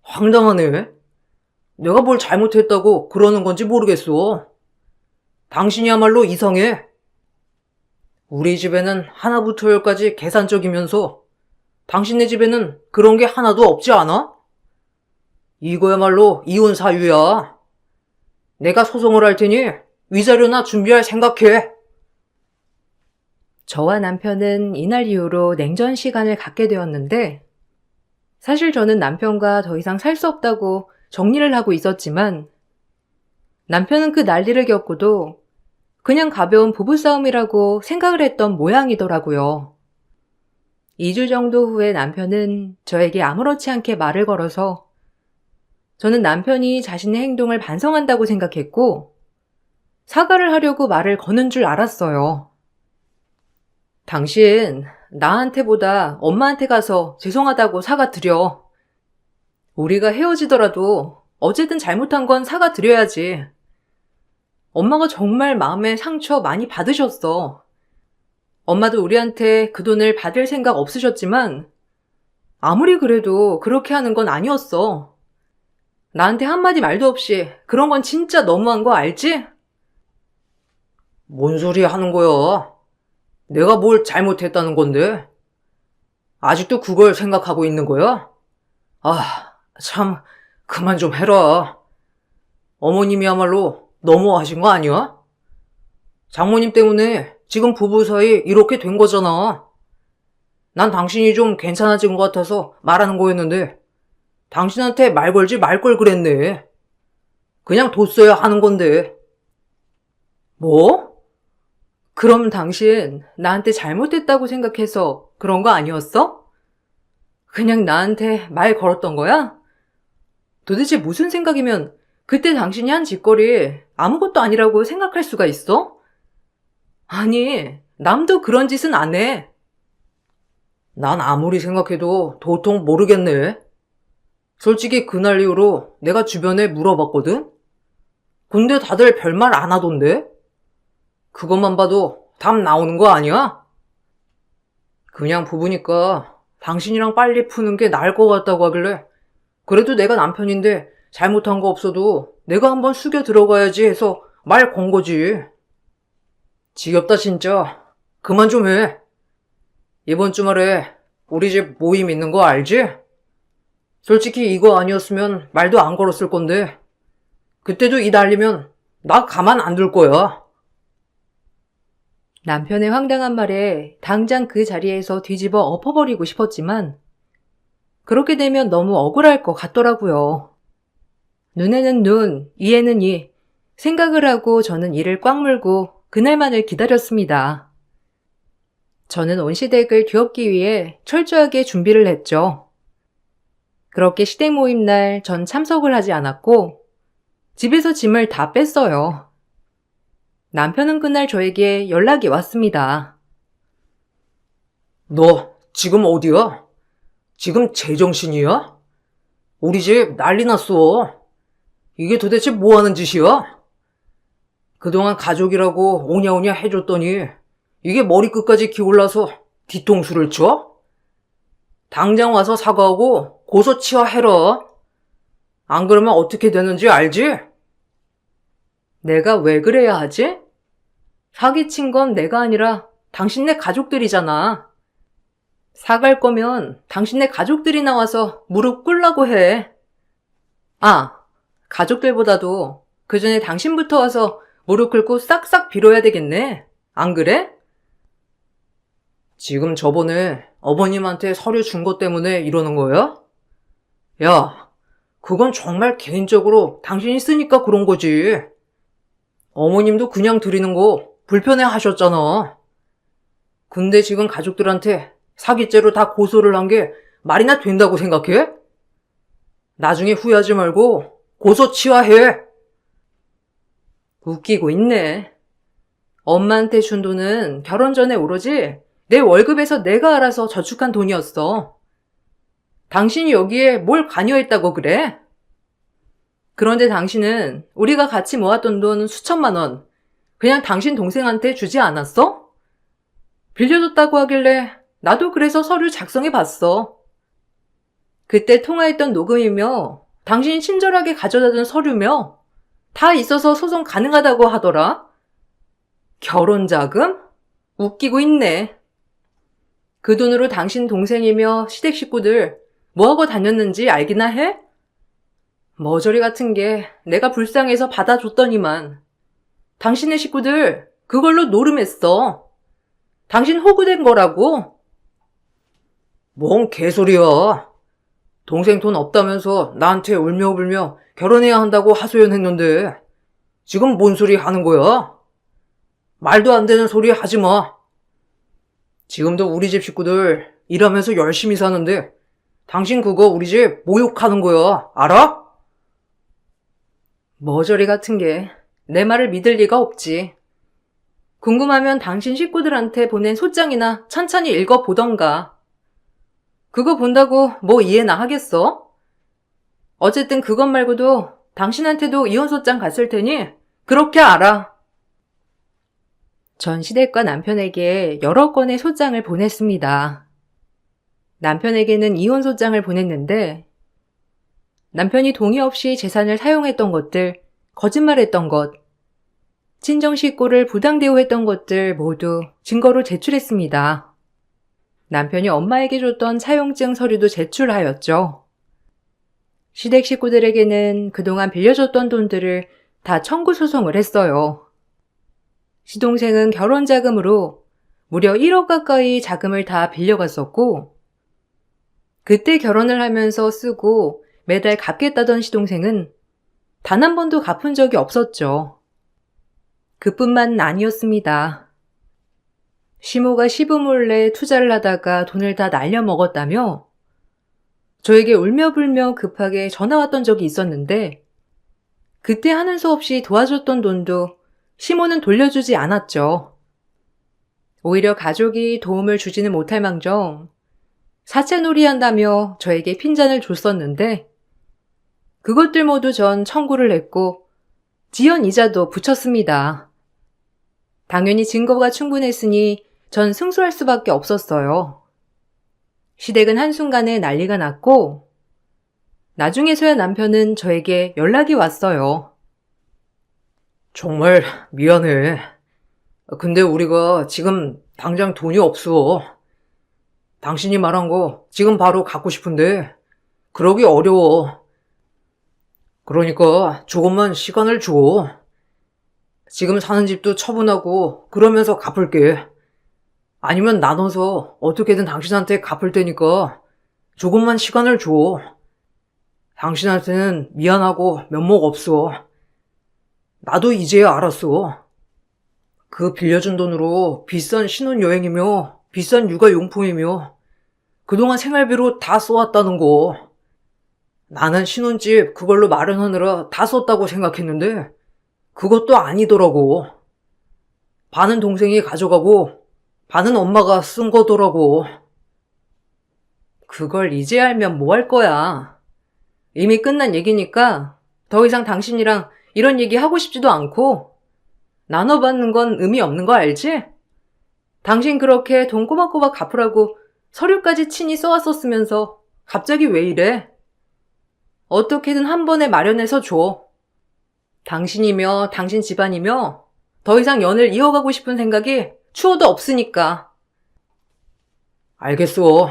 황당하네. 내가 뭘 잘못했다고 그러는 건지 모르겠어. 당신이야말로 이상해. 우리 집에는 하나부터 열까지 계산적이면서 당신네 집에는 그런 게 하나도 없지 않아? 이거야말로 이혼 사유야. 내가 소송을 할 테니 위자료나 준비할 생각해. 저와 남편은 이날 이후로 냉전 시간을 갖게 되었는데 사실 저는 남편과 더 이상 살 수 없다고 정리를 하고 있었지만 남편은 그 난리를 겪고도 그냥 가벼운 부부싸움이라고 생각을 했던 모양이더라고요. 2주 정도 후에 남편은 저에게 아무렇지 않게 말을 걸어서 저는 남편이 자신의 행동을 반성한다고 생각했고 사과를 하려고 말을 거는 줄 알았어요. 당신 나한테보다 엄마한테 가서 죄송하다고 사과드려. 우리가 헤어지더라도 어쨌든 잘못한 건 사과드려야지. 엄마가 정말 마음에 상처 많이 받으셨어. 엄마도 우리한테 그 돈을 받을 생각 없으셨지만 아무리 그래도 그렇게 하는 건 아니었어. 나한테 한마디 말도 없이 그런 건 진짜 너무한 거 알지? 뭔 소리 하는 거야? 내가 뭘 잘못했다는 건데? 아직도 그걸 생각하고 있는 거야? 아, 참, 그만 좀 해라. 어머님이야말로 너무하신 거 아니야? 장모님 때문에 지금 부부 사이 이렇게 된 거잖아. 난 당신이 좀 괜찮아진 것 같아서 말하는 거였는데 당신한테 말 걸지 말 걸 그랬네. 그냥 뒀어야 하는 건데. 뭐? 그럼 당신 나한테 잘못했다고 생각해서 그런 거 아니었어? 그냥 나한테 말 걸었던 거야? 도대체 무슨 생각이면 그때 당신이 한 짓거리 아무것도 아니라고 생각할 수가 있어? 아니, 남도 그런 짓은 안 해. 난 아무리 생각해도 도통 모르겠네. 솔직히 그날 이후로 내가 주변에 물어봤거든? 근데 다들 별말 안 하던데? 그것만 봐도 답 나오는 거 아니야? 그냥 부부니까 당신이랑 빨리 푸는 게 나을 것 같다고 하길래 그래도 내가 남편인데 잘못한 거 없어도 내가 한번 숙여 들어가야지 해서 말 건 거지. 지겹다 진짜. 그만 좀 해. 이번 주말에 우리 집 모임 있는 거 알지? 솔직히 이거 아니었으면 말도 안 걸었을 건데 그때도 이 난리면 나 가만 안 둘 거야. 남편의 황당한 말에 당장 그 자리에서 뒤집어 엎어버리고 싶었지만 그렇게 되면 너무 억울할 것 같더라고요. 눈에는 눈, 이에는 이. 생각을 하고 저는 이를 꽉 물고 그날만을 기다렸습니다. 저는 온 시댁을 뒤엎기 위해 철저하게 준비를 했죠. 그렇게 시댁 모임 날 전 참석을 하지 않았고 집에서 짐을 다 뺐어요. 남편은 그날 저에게 연락이 왔습니다. 너 지금 어디야? 지금 제정신이야? 우리 집 난리 났어. 이게 도대체 뭐 하는 짓이야? 그동안 가족이라고 오냐오냐 해줬더니 이게 머리끝까지 기올라서 뒤통수를 쳐? 당장 와서 사과하고 고소치하해라. 안 그러면 어떻게 되는지 알지? 내가 왜 그래야 하지? 사기친 건 내가 아니라 당신네 가족들이잖아. 사갈 거면 당신네 가족들이 나와서 무릎 꿇라고 해. 아, 가족들보다도 그 전에 당신부터 와서 무릎 꿇고 싹싹 빌어야 되겠네. 안 그래? 지금 저번에 어머님한테 서류 준 것 때문에 이러는 거야? 야, 그건 정말 개인적으로 당신이 쓰니까 그런 거지. 어머님도 그냥 드리는 거 불편해 하셨잖아. 근데 지금 가족들한테 사기죄로 다 고소를 한 게 말이나 된다고 생각해? 나중에 후회하지 말고 고소 치하해. 웃기고 있네. 엄마한테 준 돈은 결혼 전에 오로지 내 월급에서 내가 알아서 저축한 돈이었어. 당신이 여기에 뭘 관여했다고 그래? 그런데 당신은 우리가 같이 모았던 돈 수천만 원 그냥 당신 동생한테 주지 않았어? 빌려줬다고 하길래 나도 그래서 서류 작성해 봤어. 그때 통화했던 녹음이며 당신이 친절하게 가져다준 서류며 다 있어서 소송 가능하다고 하더라. 결혼자금? 웃기고 있네. 그 돈으로 당신 동생이며 시댁 식구들 뭐하고 다녔는지 알기나 해? 머저리 같은 게 내가 불쌍해서 받아줬더니만. 당신의 식구들 그걸로 노름했어. 당신 호구된 거라고. 뭔 개소리야. 동생 돈 없다면서 나한테 울며불며 결혼해야 한다고 하소연했는데 지금 뭔 소리 하는 거야? 말도 안 되는 소리 하지 마. 지금도 우리 집 식구들 일하면서 열심히 사는데 당신 그거 우리 집 모욕하는 거야. 알아? 머저리 같은 게 내 말을 믿을 리가 없지. 궁금하면 당신 식구들한테 보낸 소장이나 천천히 읽어보던가. 그거 본다고 뭐 이해나 하겠어? 어쨌든 그것 말고도 당신한테도 이혼소장 갔을 테니 그렇게 알아. 전 시댁과 남편에게 여러 건의 소장을 보냈습니다. 남편에게는 이혼소장을 보냈는데 남편이 동의 없이 재산을 사용했던 것들, 거짓말했던 것, 친정 식구를 부당 대우했던 것들 모두 증거로 제출했습니다. 남편이 엄마에게 줬던 사용증 서류도 제출하였죠. 시댁 식구들에게는 그동안 빌려줬던 돈들을 다 청구 소송을 했어요. 시동생은 결혼 자금으로 무려 1억 가까이 자금을 다 빌려갔었고 그때 결혼을 하면서 쓰고 매달 갚겠다던 시동생은 단 한 번도 갚은 적이 없었죠. 그뿐만 아니었습니다. 시모가 시부몰래 투자를 하다가 돈을 다 날려먹었다며 저에게 울며불며 급하게 전화 왔던 적이 있었는데 그때 하는 수 없이 도와줬던 돈도 시모는 돌려주지 않았죠. 오히려 가족이 도움을 주지는 못할 망정 사채놀이 한다며 저에게 핀잔을 줬었는데 그것들 모두 전 청구를 했고 지연 이자도 붙였습니다. 당연히 증거가 충분했으니 전 승소할 수밖에 없었어요. 시댁은 한순간에 난리가 났고 나중에서야 남편은 저에게 연락이 왔어요. 정말 미안해. 근데 우리가 지금 당장 돈이 없어. 당신이 말한 거 지금 바로 갖고 싶은데 그러기 어려워. 그러니까 조금만 시간을 줘. 지금 사는 집도 처분하고 그러면서 갚을게. 아니면 나눠서 어떻게든 당신한테 갚을 테니까 조금만 시간을 줘. 당신한테는 미안하고 면목 없어. 나도 이제야 알았어. 그 빌려준 돈으로 비싼 신혼여행이며 비싼 육아용품이며 그동안 생활비로 다 써왔다는 거. 나는 신혼집 그걸로 마련하느라 다 썼다고 생각했는데 그것도 아니더라고. 반은 동생이 가져가고 반은 엄마가 쓴 거더라고. 그걸 이제 알면 뭐 할 거야. 이미 끝난 얘기니까 더 이상 당신이랑 이런 얘기 하고 싶지도 않고 나눠받는 건 의미 없는 거 알지? 당신 그렇게 돈 꼬박꼬박 갚으라고 서류까지 친히 써왔었으면서 갑자기 왜 이래? 어떻게든 한 번에 마련해서 줘. 당신이며 당신 집안이며 더 이상 연을 이어가고 싶은 생각이 추워도 없으니까. 알겠어.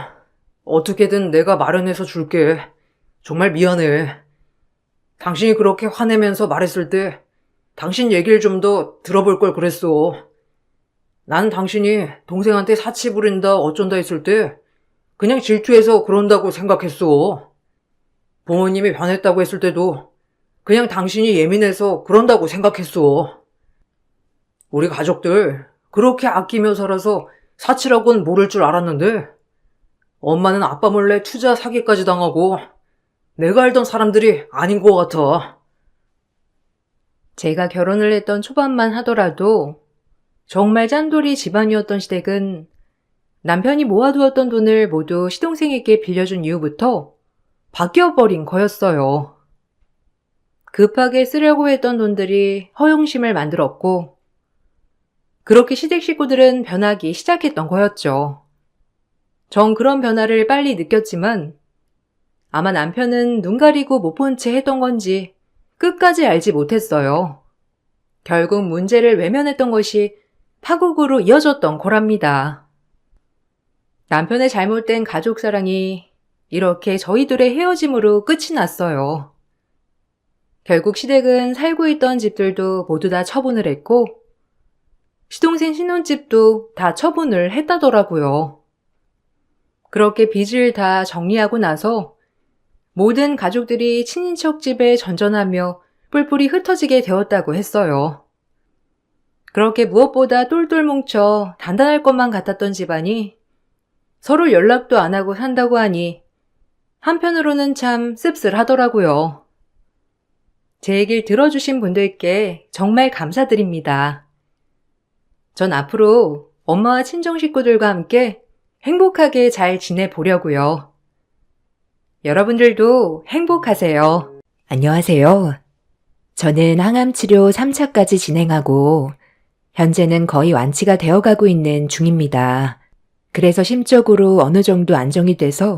어떻게든 내가 마련해서 줄게. 정말 미안해. 당신이 그렇게 화내면서 말했을 때 당신 얘기를 좀 더 들어볼 걸 그랬어. 난 당신이 동생한테 사치 부린다 어쩐다 했을 때 그냥 질투해서 그런다고 생각했어. 부모님이 변했다고 했을 때도 그냥 당신이 예민해서 그런다고 생각했어. 우리 가족들 그렇게 아끼며 살아서 사치라고는 모를 줄 알았는데 엄마는 아빠 몰래 투자 사기까지 당하고 내가 알던 사람들이 아닌 것 같아. 제가 결혼을 했던 초반만 하더라도 정말 짠돌이 집안이었던 시댁은 남편이 모아두었던 돈을 모두 시동생에게 빌려준 이후부터 바뀌어버린 거였어요. 급하게 쓰려고 했던 돈들이 허용심을 만들었고 그렇게 시댁 식구들은 변하기 시작했던 거였죠. 전 그런 변화를 빨리 느꼈지만 아마 남편은 눈 가리고 못 본 채 했던 건지 끝까지 알지 못했어요. 결국 문제를 외면했던 것이 파국으로 이어졌던 거랍니다. 남편의 잘못된 가족사랑이 이렇게 저희들의 헤어짐으로 끝이 났어요. 결국 시댁은 살고 있던 집들도 모두 다 처분을 했고 시동생 신혼집도 다 처분을 했다더라고요. 그렇게 빚을 다 정리하고 나서 모든 가족들이 친인척 집에 전전하며 뿔뿔이 흩어지게 되었다고 했어요. 그렇게 무엇보다 똘똘 뭉쳐 단단할 것만 같았던 집안이 서로 연락도 안 하고 산다고 하니 한편으로는 참 씁쓸하더라고요. 제 얘기를 들어주신 분들께 정말 감사드립니다. 전 앞으로 엄마와 친정 식구들과 함께 행복하게 잘 지내보려고요. 여러분들도 행복하세요. 안녕하세요. 저는 항암치료 3차까지 진행하고 현재는 거의 완치가 되어가고 있는 중입니다. 그래서 심적으로 어느 정도 안정이 돼서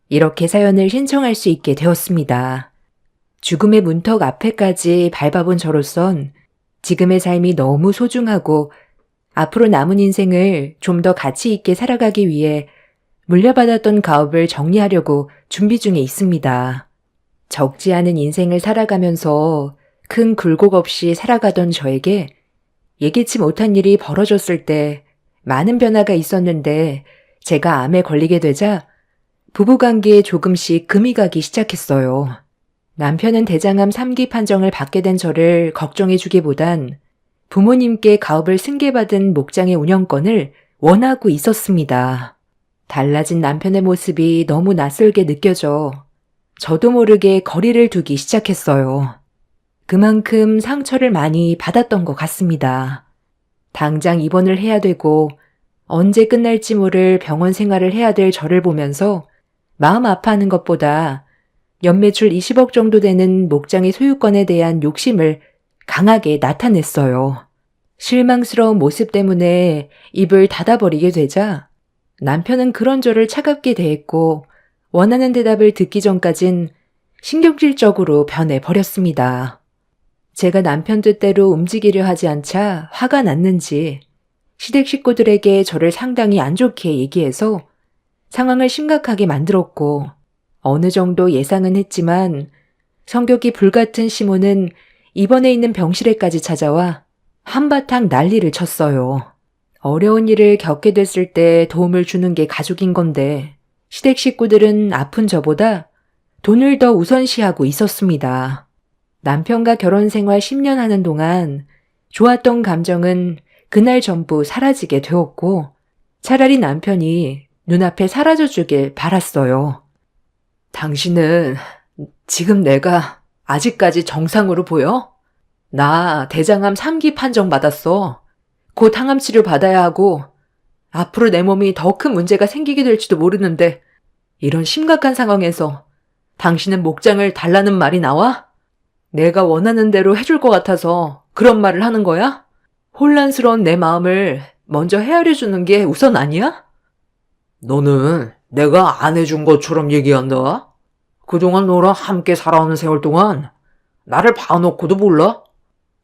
이렇게 사연을 신청할 수 있게 되었습니다. 죽음의 문턱 앞에까지 밟아본 저로선 지금의 삶이 너무 소중하고 앞으로 남은 인생을 좀 더 가치 있게 살아가기 위해 물려받았던 가업을 정리하려고 준비 중에 있습니다. 적지 않은 인생을 살아가면서 큰 굴곡 없이 살아가던 저에게 예기치 못한 일이 벌어졌을 때 많은 변화가 있었는데 제가 암에 걸리게 되자 부부관계에 조금씩 금이 가기 시작했어요. 남편은 대장암 3기 판정을 받게 된 저를 걱정해주기보단 부모님께 가업을 승계받은 목장의 운영권을 원하고 있었습니다. 달라진 남편의 모습이 너무 낯설게 느껴져 저도 모르게 거리를 두기 시작했어요. 그만큼 상처를 많이 받았던 것 같습니다. 당장 입원을 해야 되고 언제 끝날지 모를 병원 생활을 해야 될 저를 보면서 마음 아파하는 것보다 연매출 20억 정도 되는 목장의 소유권에 대한 욕심을 강하게 나타냈어요. 실망스러운 모습 때문에 입을 닫아버리게 되자 남편은 그런 저를 차갑게 대했고 원하는 대답을 듣기 전까진 신경질적으로 변해버렸습니다. 제가 남편 뜻대로 움직이려 하지 않자 화가 났는지 시댁 식구들에게 저를 상당히 안 좋게 얘기해서 상황을 심각하게 만들었고 어느 정도 예상은 했지만 성격이 불같은 시모는 입원해 있는 병실에까지 찾아와 한바탕 난리를 쳤어요. 어려운 일을 겪게 됐을 때 도움을 주는 게 가족인 건데 시댁 식구들은 아픈 저보다 돈을 더 우선시하고 있었습니다. 남편과 결혼 생활 10년 하는 동안 좋았던 감정은 그날 전부 사라지게 되었고 차라리 남편이 눈앞에 사라져주길 바랐어요. 당신은 지금 내가 아직까지 정상으로 보여? 나 대장암 3기 판정받았어. 곧 항암 치료 받아야 하고 앞으로 내 몸이 더 큰 문제가 생기게 될지도 모르는데 이런 심각한 상황에서 당신은 목장을 달라는 말이 나와? 내가 원하는 대로 해줄 것 같아서 그런 말을 하는 거야? 혼란스러운 내 마음을 먼저 헤아려 주는 게 우선 아니야? 너는 내가 안 해준 것처럼 얘기한다? 그동안 너랑 함께 살아오는 세월 동안 나를 봐놓고도 몰라?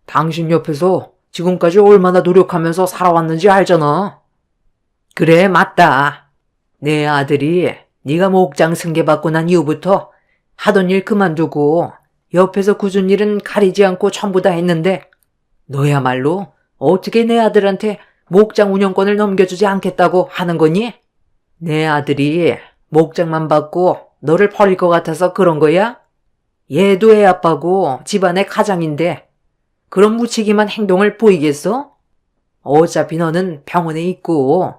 당신 옆에서 지금까지 얼마나 노력하면서 살아왔는지 알잖아. 그래, 맞다. 내 아들이 네가 목장 승계받고 난 이후부터 하던 일 그만두고 옆에서 굳은 일은 가리지 않고 전부 다 했는데 너야말로 어떻게 내 아들한테 목장 운영권을 넘겨주지 않겠다고 하는 거니? 내 아들이 목장만 받고 너를 버릴 것 같아서 그런 거야? 얘도 애 아빠고 집안의 가장인데 그런 무책임한 행동을 보이겠어? 어차피 너는 병원에 있고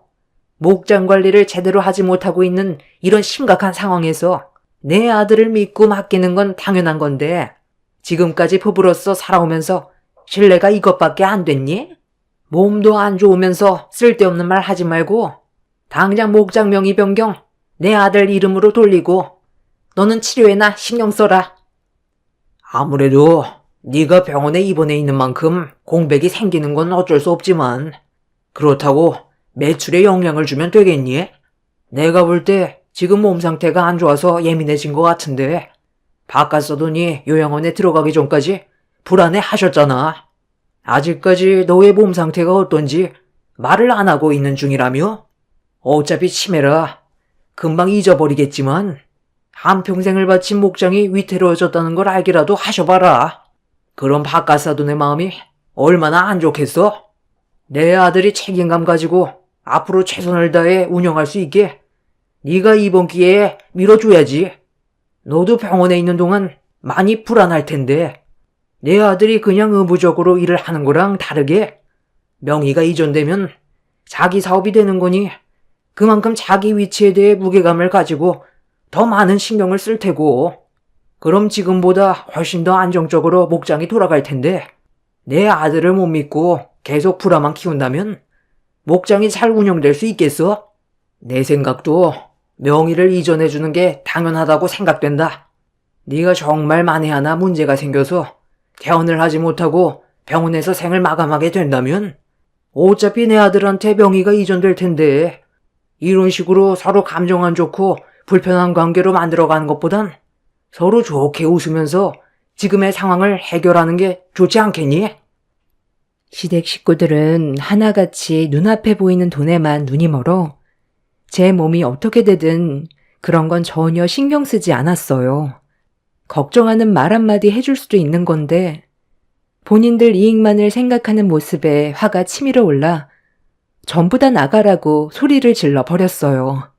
목장 관리를 제대로 하지 못하고 있는 이런 심각한 상황에서 내 아들을 믿고 맡기는 건 당연한 건데 지금까지 부부로서 살아오면서 신뢰가 이것밖에 안 됐니? 몸도 안 좋으면서 쓸데없는 말 하지 말고 당장 목장 명의 변경 내 아들 이름으로 돌리고 너는 치료에나 신경 써라. 아무래도 네가 병원에 입원해 있는 만큼 공백이 생기는 건 어쩔 수 없지만 그렇다고 매출에 영향을 주면 되겠니? 내가 볼 때 지금 몸 상태가 안 좋아서 예민해진 것 같은데 바깥 서더니 요양원에 들어가기 전까지 불안해 하셨잖아. 아직까지 너의 몸 상태가 어떤지 말을 안 하고 있는 중이라며? 어차피 치매라 금방 잊어버리겠지만 한평생을 바친 목장이 위태로워졌다는 걸 알기라도 하셔봐라. 그럼 바깥사돈의 마음이 얼마나 안 좋겠어? 내 아들이 책임감 가지고 앞으로 최선을 다해 운영할 수 있게 네가 이번 기회에 밀어줘야지. 너도 병원에 있는 동안 많이 불안할 텐데 내 아들이 그냥 의무적으로 일을 하는 거랑 다르게 명의가 이전되면 자기 사업이 되는 거니 그만큼 자기 위치에 대해 무게감을 가지고 더 많은 신경을 쓸 테고 그럼 지금보다 훨씬 더 안정적으로 목장이 돌아갈 텐데 내 아들을 못 믿고 계속 불화만 키운다면 목장이 잘 운영될 수 있겠어? 내 생각도 명의를 이전해주는 게 당연하다고 생각된다. 네가 정말 만에 하나 문제가 생겨서 퇴원을 하지 못하고 병원에서 생을 마감하게 된다면 어차피 내 아들한테 명의가 이전될 텐데 이런 식으로 서로 감정 안 좋고 불편한 관계로 만들어가는 것보단 서로 좋게 웃으면서 지금의 상황을 해결하는 게 좋지 않겠니? 시댁 식구들은 하나같이 눈앞에 보이는 돈에만 눈이 멀어 제 몸이 어떻게 되든 그런 건 전혀 신경 쓰지 않았어요. 걱정하는 말 한마디 해줄 수도 있는 건데 본인들 이익만을 생각하는 모습에 화가 치밀어 올라 전부 다 나가라고 소리를 질러 버렸어요.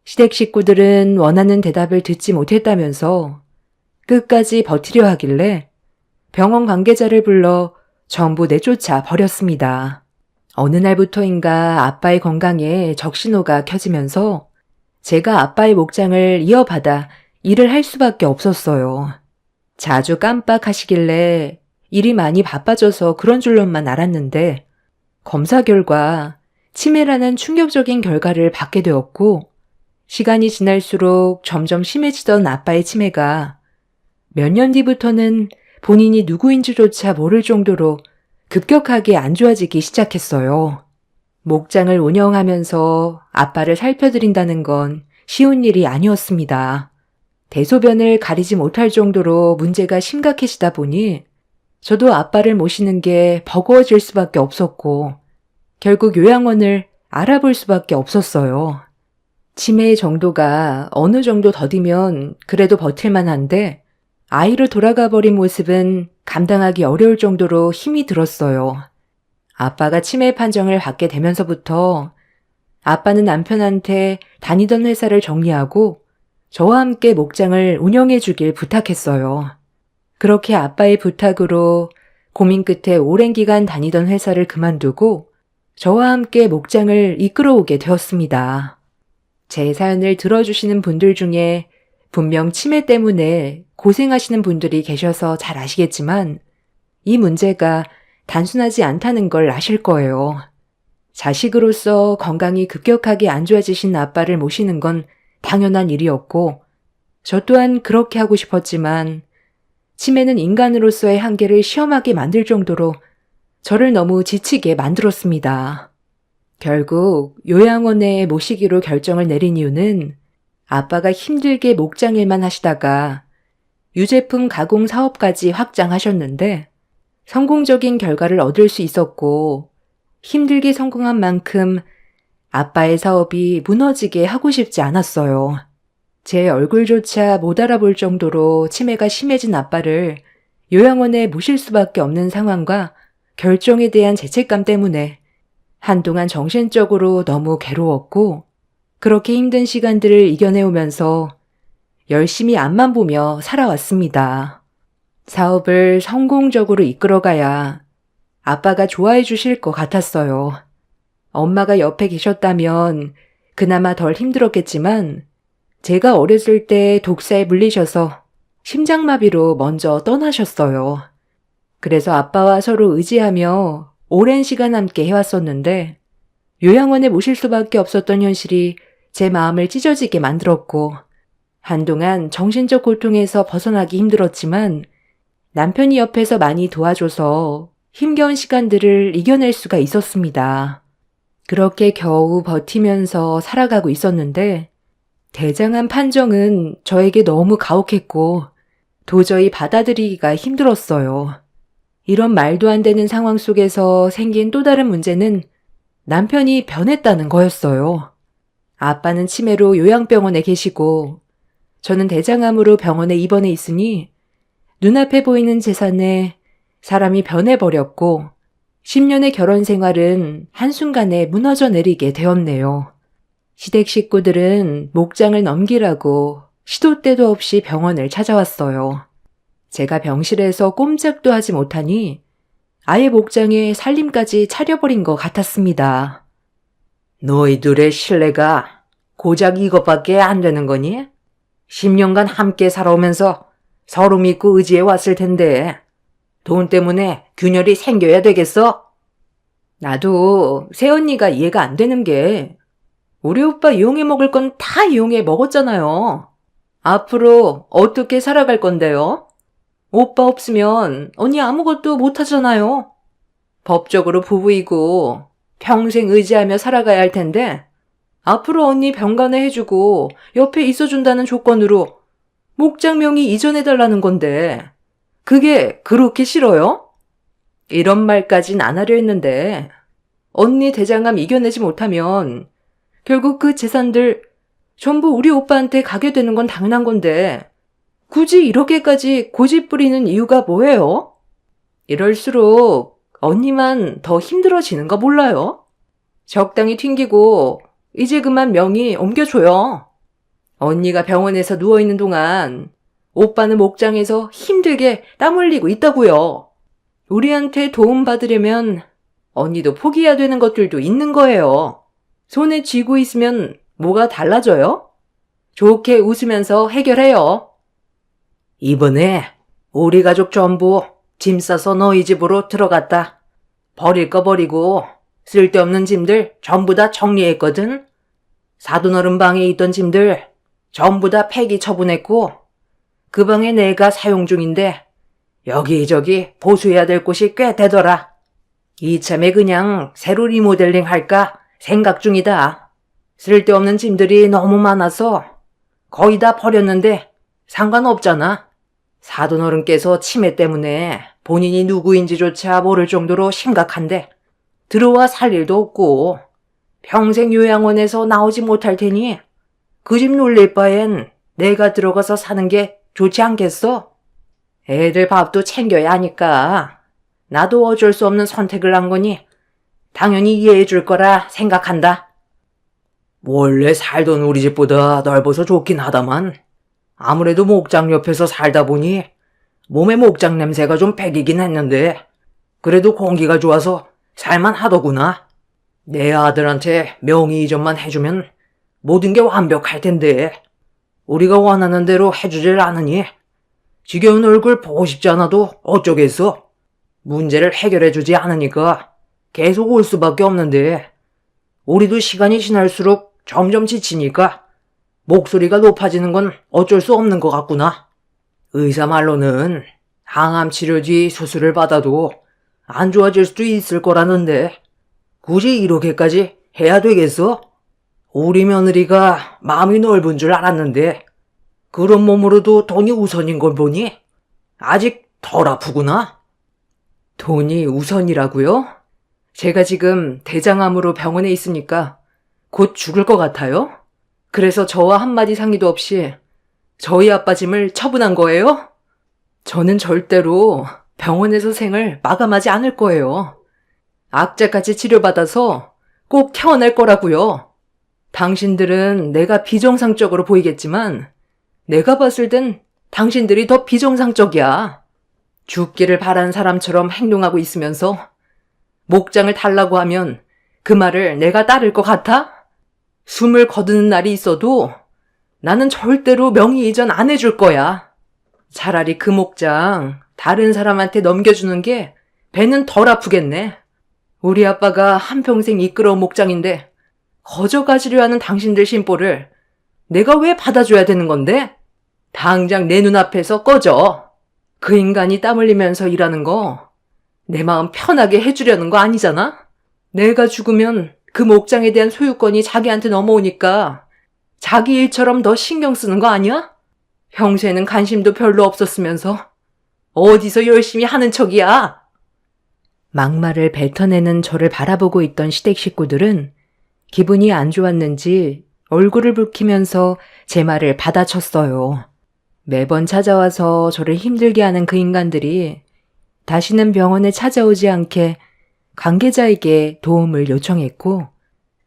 시댁 식구들은 원하는 대답을 듣지 못했다면서 끝까지 버티려 하길래 병원 관계자를 불러 전부 내쫓아 버렸습니다. 어느 날부터인가 아빠의 건강에 적신호가 켜지면서 제가 아빠의 목장을 이어받아 일을 할 수밖에 없었어요. 자주 깜빡하시길래 일이 많이 바빠져서 그런 줄로만 알았는데 검사 결과 치매라는 충격적인 결과를 받게 되었고 시간이 지날수록 점점 심해지던 아빠의 치매가 몇 년 뒤부터는 본인이 누구인지조차 모를 정도로 급격하게 안 좋아지기 시작했어요. 목장을 운영하면서 아빠를 살펴드린다는 건 쉬운 일이 아니었습니다. 대소변을 가리지 못할 정도로 문제가 심각해지다 보니 저도 아빠를 모시는 게 버거워질 수밖에 없었고 결국 요양원을 알아볼 수밖에 없었어요. 치매의 정도가 어느 정도 더디면 그래도 버틸만 한데 아이로 돌아가 버린 모습은 감당하기 어려울 정도로 힘이 들었어요. 아빠가 치매 판정을 받게 되면서부터 아빠는 남편한테 다니던 회사를 정리하고 저와 함께 목장을 운영해 주길 부탁했어요. 그렇게 아빠의 부탁으로 고민 끝에 오랜 기간 다니던 회사를 그만두고 저와 함께 목장을 이끌어오게 되었습니다. 제 사연을 들어주시는 분들 중에 분명 치매 때문에 고생하시는 분들이 계셔서 잘 아시겠지만 이 문제가 단순하지 않다는 걸 아실 거예요. 자식으로서 건강이 급격하게 안 좋아지신 아빠를 모시는 건 당연한 일이었고 저 또한 그렇게 하고 싶었지만 치매는 인간으로서의 한계를 시험하게 만들 정도로 저를 너무 지치게 만들었습니다. 결국 요양원에 모시기로 결정을 내린 이유는 아빠가 힘들게 목장 일만 하시다가 유제품 가공 사업까지 확장하셨는데 성공적인 결과를 얻을 수 있었고 힘들게 성공한 만큼 아빠의 사업이 무너지게 하고 싶지 않았어요. 제 얼굴조차 못 알아볼 정도로 치매가 심해진 아빠를 요양원에 모실 수밖에 없는 상황과 결정에 대한 죄책감 때문에 한동안 정신적으로 너무 괴로웠고 그렇게 힘든 시간들을 이겨내오면서 열심히 앞만 보며 살아왔습니다. 사업을 성공적으로 이끌어가야 아빠가 좋아해 주실 것 같았어요. 엄마가 옆에 계셨다면 그나마 덜 힘들었겠지만 제가 어렸을 때 독사에 물리셔서 심장마비로 먼저 떠나셨어요. 그래서 아빠와 서로 의지하며 오랜 시간 함께 해왔었는데 요양원에 모실 수밖에 없었던 현실이 제 마음을 찢어지게 만들었고 한동안 정신적 고통에서 벗어나기 힘들었지만 남편이 옆에서 많이 도와줘서 힘겨운 시간들을 이겨낼 수가 있었습니다. 그렇게 겨우 버티면서 살아가고 있었는데 대장암 판정은 저에게 너무 가혹했고 도저히 받아들이기가 힘들었어요. 이런 말도 안 되는 상황 속에서 생긴 또 다른 문제는 남편이 변했다는 거였어요. 아빠는 치매로 요양병원에 계시고 저는 대장암으로 병원에 입원해 있으니 눈앞에 보이는 재산에 사람이 변해버렸고 10년의 결혼 생활은 한순간에 무너져 내리게 되었네요. 시댁 식구들은 목장을 넘기라고 시도 때도 없이 병원을 찾아왔어요. 제가 병실에서 꼼짝도 하지 못하니 아예 목장에 살림까지 차려버린 것 같았습니다. 너희들의 신뢰가 고작 이것밖에 안 되는 거니? 10년간 함께 살아오면서 서로 믿고 의지해 왔을 텐데 돈 때문에 균열이 생겨야 되겠어? 나도 새언니가 이해가 안 되는 게 우리 오빠 이용해 먹을 건 다 이용해 먹었잖아요. 앞으로 어떻게 살아갈 건데요? 오빠 없으면 언니 아무것도 못하잖아요. 법적으로 부부이고 평생 의지하며 살아가야 할 텐데 앞으로 언니 병간호 해주고 옆에 있어준다는 조건으로 목장명의 이전해달라는 건데 그게 그렇게 싫어요? 이런 말까진 안 하려 했는데 언니 대장암 이겨내지 못하면 결국 그 재산들 전부 우리 오빠한테 가게 되는 건 당연한 건데 굳이 이렇게까지 고집 부리는 이유가 뭐예요? 이럴수록 언니만 더 힘들어지는 거 몰라요? 적당히 튕기고 이제 그만 명의 옮겨줘요. 언니가 병원에서 누워있는 동안 오빠는 목장에서 힘들게 땀 흘리고 있다고요. 우리한테 도움 받으려면 언니도 포기해야 되는 것들도 있는 거예요. 손에 쥐고 있으면 뭐가 달라져요? 좋게 웃으면서 해결해요. 이번에 우리 가족 전부 짐 싸서 너희 집으로 들어갔다. 버릴 거 버리고 쓸데없는 짐들 전부 다 정리했거든. 사돈어른 방에 있던 짐들 전부 다 폐기 처분했고 그 방에 내가 사용 중인데 여기저기 보수해야 될 곳이 꽤 되더라. 이참에 그냥 새로 리모델링 할까 생각 중이다. 쓸데없는 짐들이 너무 많아서 거의 다 버렸는데 상관없잖아. 사돈어른께서 치매 때문에 본인이 누구인지조차 모를 정도로 심각한데 들어와 살 일도 없고 평생 요양원에서 나오지 못할 테니 그 집 놀릴 바엔 내가 들어가서 사는 게 좋지 않겠어? 애들 밥도 챙겨야 하니까 나도 어쩔 수 없는 선택을 한 거니 당연히 이해해 줄 거라 생각한다. 원래 살던 우리 집보다 넓어서 좋긴 하다만 아무래도 목장 옆에서 살다 보니 몸에 목장 냄새가 좀 배기긴 했는데 그래도 공기가 좋아서 살만 하더구나. 내 아들한테 명의 이전만 해주면 모든 게 완벽할 텐데 우리가 원하는 대로 해주질 않으니 지겨운 얼굴 보고 싶지 않아도 어쩌겠어. 문제를 해결해주지 않으니까 계속 올 수밖에 없는데 우리도 시간이 지날수록 점점 지치니까 목소리가 높아지는 건 어쩔 수 없는 것 같구나. 의사 말로는 항암 치료 뒤 수술을 받아도 안 좋아질 수도 있을 거라는데 굳이 이렇게까지 해야 되겠어? 우리 며느리가 마음이 넓은 줄 알았는데 그런 몸으로도 돈이 우선인 걸 보니 아직 덜 아프구나. 돈이 우선이라고요? 제가 지금 대장암으로 병원에 있으니까 곧 죽을 것 같아요? 그래서 저와 한마디 상의도 없이 저희 아빠 짐을 처분한 거예요? 저는 절대로 병원에서 생을 마감하지 않을 거예요. 악재까지 치료받아서 꼭 태어날 거라고요. 당신들은 내가 비정상적으로 보이겠지만 내가 봤을 땐 당신들이 더 비정상적이야. 죽기를 바란 사람처럼 행동하고 있으면서 목장을 달라고 하면 그 말을 내가 따를 것 같아? 숨을 거두는 날이 있어도 나는 절대로 명의 이전 안 해줄 거야. 차라리 그 목장 다른 사람한테 넘겨주는 게 배는 덜 아프겠네. 우리 아빠가 한평생 이끌어온 목장인데 거저 가지려 하는 당신들 심보를 내가 왜 받아줘야 되는 건데? 당장 내 눈앞에서 꺼져. 그 인간이 땀 흘리면서 일하는 거 내 마음 편하게 해주려는 거 아니잖아? 내가 죽으면 그 목장에 대한 소유권이 자기한테 넘어오니까 자기 일처럼 더 신경 쓰는 거 아니야? 평소에는 관심도 별로 없었으면서 어디서 열심히 하는 척이야? 막말을 뱉어내는 저를 바라보고 있던 시댁 식구들은 기분이 안 좋았는지 얼굴을 붉히면서 제 말을 받아쳤어요. 매번 찾아와서 저를 힘들게 하는 그 인간들이 다시는 병원에 찾아오지 않게 관계자에게 도움을 요청했고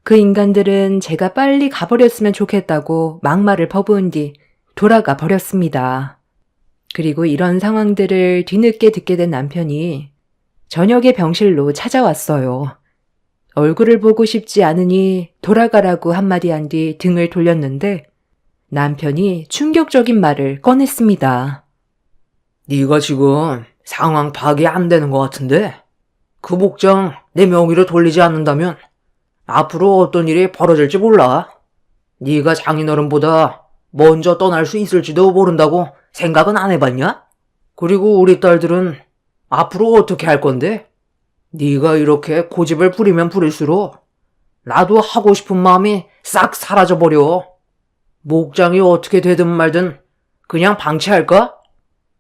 그 인간들은 제가 빨리 가버렸으면 좋겠다고 막말을 퍼부은 뒤 돌아가 버렸습니다. 그리고 이런 상황들을 뒤늦게 듣게 된 남편이 저녁에 병실로 찾아왔어요. 얼굴을 보고 싶지 않으니 돌아가라고 한마디 한 뒤 등을 돌렸는데 남편이 충격적인 말을 꺼냈습니다. 네가 지금 상황 파악이 안 되는 것 같은데 그 목장 내 명의로 돌리지 않는다면 앞으로 어떤 일이 벌어질지 몰라. 네가 장인어른보다 먼저 떠날 수 있을지도 모른다고 생각은 안 해봤냐? 그리고 우리 딸들은 앞으로 어떻게 할 건데? 네가 이렇게 고집을 부리면 부릴수록 나도 하고 싶은 마음이 싹 사라져버려. 목장이 어떻게 되든 말든 그냥 방치할까?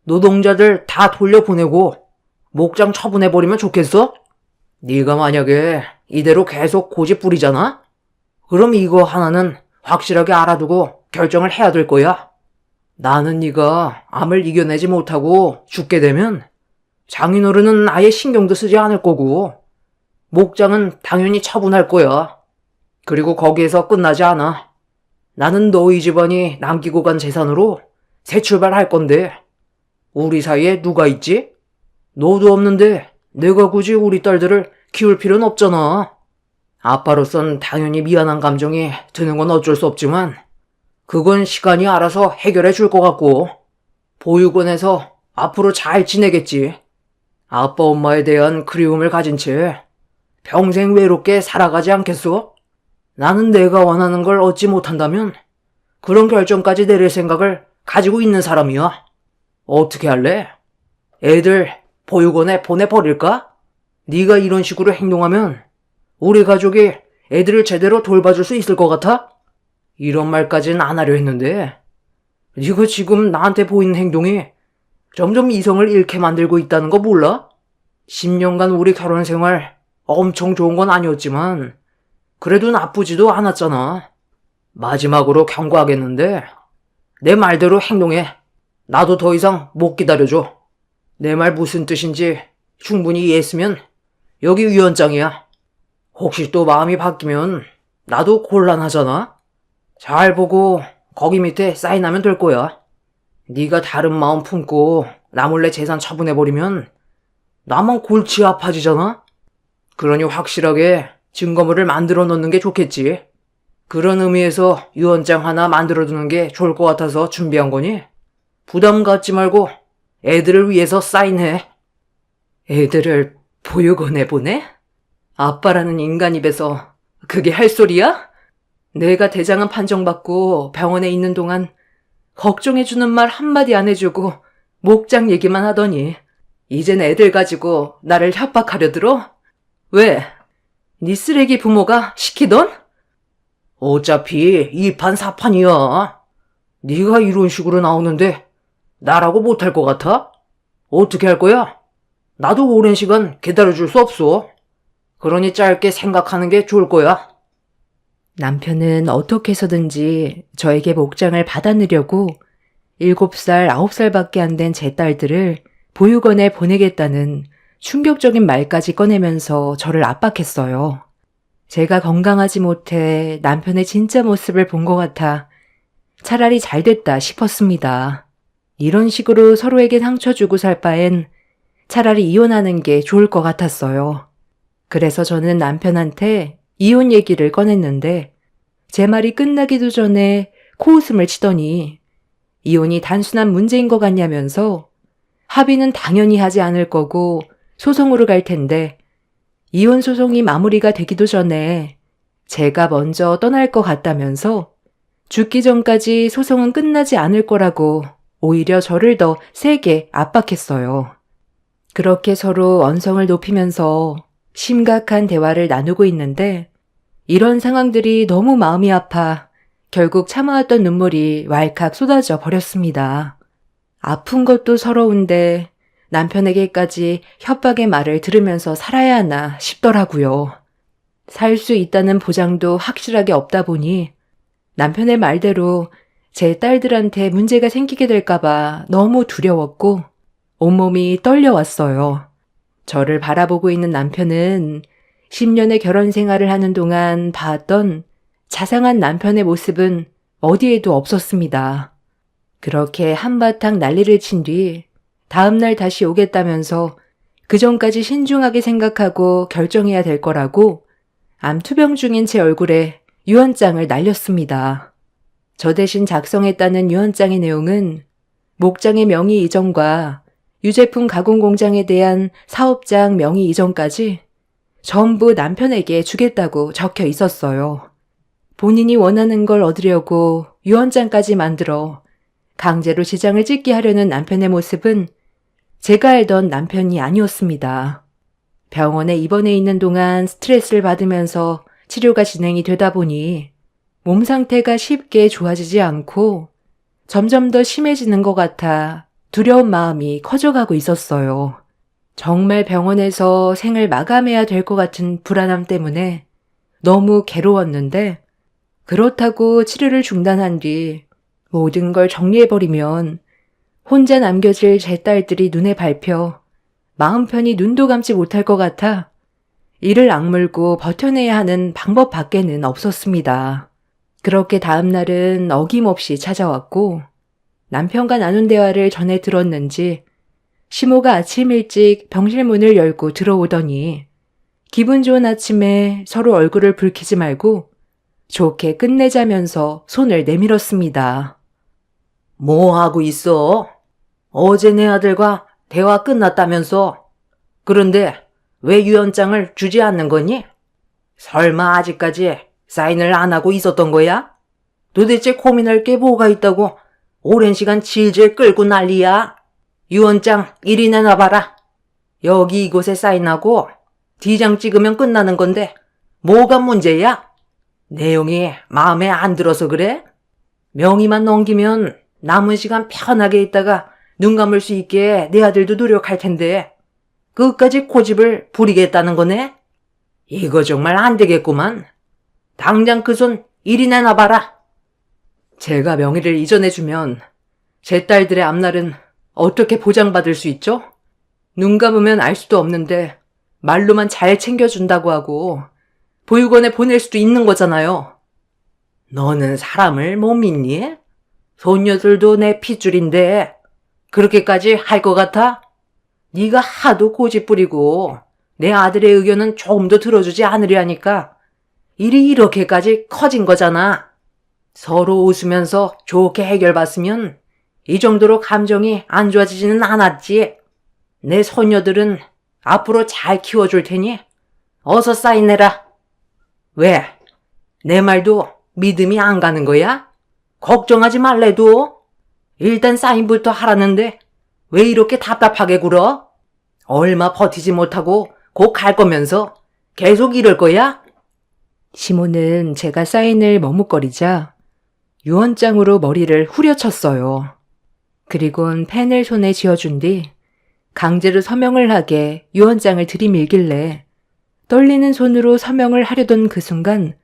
노동자들 다 돌려보내고 목장 처분해버리면 좋겠어? 네가 만약에 이대로 계속 고집 부리잖아? 그럼 이거 하나는 확실하게 알아두고 결정을 해야 될 거야. 나는 네가 암을 이겨내지 못하고 죽게 되면 장인어른은 아예 신경도 쓰지 않을 거고 목장은 당연히 처분할 거야. 그리고 거기에서 끝나지 않아. 나는 너희 집안이 남기고 간 재산으로 새 출발할 건데 우리 사이에 누가 있지? 너도 없는데 내가 굳이 우리 딸들을 키울 필요는 없잖아. 아빠로선 당연히 미안한 감정이 드는 건 어쩔 수 없지만 그건 시간이 알아서 해결해 줄 것 같고 보육원에서 앞으로 잘 지내겠지. 아빠 엄마에 대한 그리움을 가진 채 평생 외롭게 살아가지 않겠어? 나는 내가 원하는 걸 얻지 못한다면 그런 결정까지 내릴 생각을 가지고 있는 사람이야. 어떻게 할래? 애들 보육원에 보내버릴까? 네가 이런 식으로 행동하면 우리 가족이 애들을 제대로 돌봐줄 수 있을 것 같아? 이런 말까지는 안 하려 했는데 네가 지금 나한테 보이는 행동이 점점 이성을 잃게 만들고 있다는 거 몰라? 10년간 우리 결혼 생활 엄청 좋은 건 아니었지만 그래도 나쁘지도 않았잖아. 마지막으로 경고하겠는데 내 말대로 행동해. 나도 더 이상 못 기다려줘. 내 말 무슨 뜻인지 충분히 이해했으면 여기 위원장이야. 혹시 또 마음이 바뀌면 나도 곤란하잖아. 잘 보고 거기 밑에 사인하면 될 거야. 네가 다른 마음 품고 나 몰래 재산 처분해버리면 나만 골치 아파지잖아. 그러니 확실하게 증거물을 만들어 놓는 게 좋겠지. 그런 의미에서 유언장 하나 만들어 두는 게 좋을 것 같아서 준비한 거니? 부담 갖지 말고 애들을 위해서 사인해. 애들을 보육원에 보내? 아빠라는 인간 입에서 그게 할 소리야? 내가 대장암 판정받고 병원에 있는 동안 걱정해주는 말 한마디 안 해주고 목장 얘기만 하더니 이젠 애들 가지고 나를 협박하려 들어? 왜? 네 쓰레기 부모가 시키던? 어차피 이판사판이야. 네가 이런 식으로 나오는데 나라고 못할 것 같아? 어떻게 할 거야? 나도 오랜 시간 기다려줄 수 없어. 그러니 짧게 생각하는 게 좋을 거야. 남편은 어떻게 해서든지 저에게 목장을 받아내려고 7살, 9살밖에 안 된 제 딸들을 보육원에 보내겠다는 충격적인 말까지 꺼내면서 저를 압박했어요. 제가 건강하지 못해 남편의 진짜 모습을 본 것 같아 차라리 잘 됐다 싶었습니다. 이런 식으로 서로에게 상처 주고 살 바엔 차라리 이혼하는 게 좋을 것 같았어요. 그래서 저는 남편한테 이혼 얘기를 꺼냈는데 제 말이 끝나기도 전에 코웃음을 치더니 이혼이 단순한 문제인 것 같냐면서 합의는 당연히 하지 않을 거고 소송으로 갈 텐데 이혼 소송이 마무리가 되기도 전에 제가 먼저 떠날 것 같다면서 죽기 전까지 소송은 끝나지 않을 거라고 오히려 저를 더 세게 압박했어요. 그렇게 서로 언성을 높이면서 심각한 대화를 나누고 있는데 이런 상황들이 너무 마음이 아파 결국 참아왔던 눈물이 왈칵 쏟아져 버렸습니다. 아픈 것도 서러운데 남편에게까지 협박의 말을 들으면서 살아야 하나 싶더라고요. 살 수 있다는 보장도 확실하게 없다 보니 남편의 말대로 제 딸들한테 문제가 생기게 될까봐 너무 두려웠고 온몸이 떨려왔어요. 저를 바라보고 있는 남편은 10년의 결혼 생활을 하는 동안 봤던 자상한 남편의 모습은 어디에도 없었습니다. 그렇게 한바탕 난리를 친 뒤 다음날 다시 오겠다면서 그전까지 신중하게 생각하고 결정해야 될 거라고 암투병 중인 제 얼굴에 유언장을 날렸습니다. 저 대신 작성했다는 유언장의 내용은 목장의 명의 이전과 유제품 가공 공장에 대한 사업장 명의 이전까지 전부 남편에게 주겠다고 적혀 있었어요. 본인이 원하는 걸 얻으려고 유언장까지 만들어 강제로 지장을 찍게 하려는 남편의 모습은 제가 알던 남편이 아니었습니다. 병원에 입원해 있는 동안 스트레스를 받으면서 치료가 진행이 되다 보니 몸 상태가 쉽게 좋아지지 않고 점점 더 심해지는 것 같아 두려운 마음이 커져가고 있었어요. 정말 병원에서 생을 마감해야 될 것 같은 불안함 때문에 너무 괴로웠는데 그렇다고 치료를 중단한 뒤 모든 걸 정리해버리면 혼자 남겨질 제 딸들이 눈에 밟혀 마음 편히 눈도 감지 못할 것 같아 이를 악물고 버텨내야 하는 방법 밖에는 없었습니다. 그렇게 다음 날은 어김없이 찾아왔고 남편과 나눈 대화를 전해 들었는지 시모가 아침 일찍 병실 문을 열고 들어오더니 기분 좋은 아침에 서로 얼굴을 붉히지 말고 좋게 끝내자면서 손을 내밀었습니다. 뭐 하고 있어? 어제 내 아들과 대화 끝났다면서? 그런데 왜 유언장을 주지 않는 거니? 설마 아직까지 사인을 안 하고 있었던 거야? 도대체 고민할 게 뭐가 있다고 오랜 시간 질질 끌고 난리야? 유언장 이리 내놔봐라. 여기 이곳에 사인하고 D장 찍으면 끝나는 건데 뭐가 문제야? 내용이 마음에 안 들어서 그래? 명의만 넘기면 남은 시간 편하게 있다가 눈 감을 수 있게 내 아들도 노력할 텐데 끝까지 고집을 부리겠다는 거네? 이거 정말 안 되겠구만. 당장 그 손 이리 내놔봐라. 제가 명의를 이전해주면 제 딸들의 앞날은 어떻게 보장받을 수 있죠? 눈 감으면 알 수도 없는데 말로만 잘 챙겨준다고 하고 보육원에 보낼 수도 있는 거잖아요. 너는 사람을 못 믿니? 손녀들도 내 핏줄인데 그렇게까지 할 것 같아? 네가 하도 고집 부리고 내 아들의 의견은 조금도 들어주지 않으려니까 일이 이렇게까지 커진 거잖아. 서로 웃으면서 좋게 해결봤으면 이 정도로 감정이 안 좋아지지는 않았지. 내 손녀들은 앞으로 잘 키워줄 테니 어서 사인해라. 왜? 내 말도 믿음이 안 가는 거야? 걱정하지 말래도. 일단 사인부터 하라는데 왜 이렇게 답답하게 굴어? 얼마 버티지 못하고 곧 갈 거면서 계속 이럴 거야? 시몬은 제가 사인을 머뭇거리자 유언장으로 머리를 후려쳤어요. 그리곤 펜을 손에 쥐어준 뒤 강제로 서명을 하게 유언장을 들이밀길래 떨리는 손으로 서명을 하려던 그 순간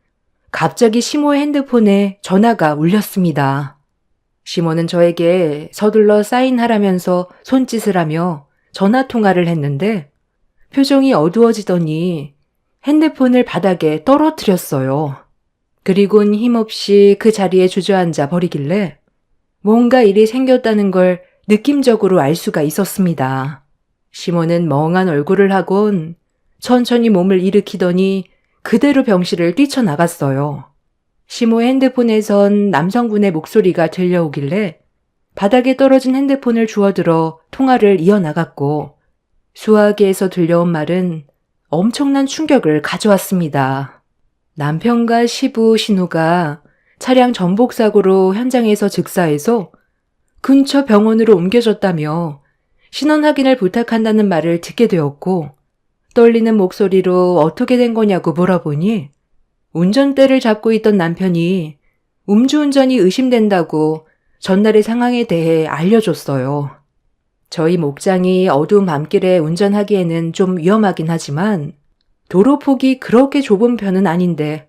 갑자기 시모의 핸드폰에 전화가 울렸습니다. 시모는 저에게 서둘러 사인하라면서 손짓을 하며 전화 통화를 했는데 표정이 어두워지더니 핸드폰을 바닥에 떨어뜨렸어요. 그리곤 힘없이 그 자리에 주저앉아 버리길래 뭔가 일이 생겼다는 걸 느낌적으로 알 수가 있었습니다. 시모는 멍한 얼굴을 하곤 천천히 몸을 일으키더니 그대로 병실을 뛰쳐나갔어요. 시모의 핸드폰에선 남성분의 목소리가 들려오길래 바닥에 떨어진 핸드폰을 주워들어 통화를 이어나갔고 수화기에서 들려온 말은 엄청난 충격을 가져왔습니다. 남편과 시부 신우가 차량 전복 사고로 현장에서 즉사해서 근처 병원으로 옮겨졌다며 신원 확인을 부탁한다는 말을 듣게 되었고 떨리는 목소리로 어떻게 된 거냐고 물어보니 운전대를 잡고 있던 남편이 음주운전이 의심된다고 전날의 상황에 대해 알려줬어요. 저희 목장이 어두운 밤길에 운전하기에는 좀 위험하긴 하지만 도로폭이 그렇게 좁은 편은 아닌데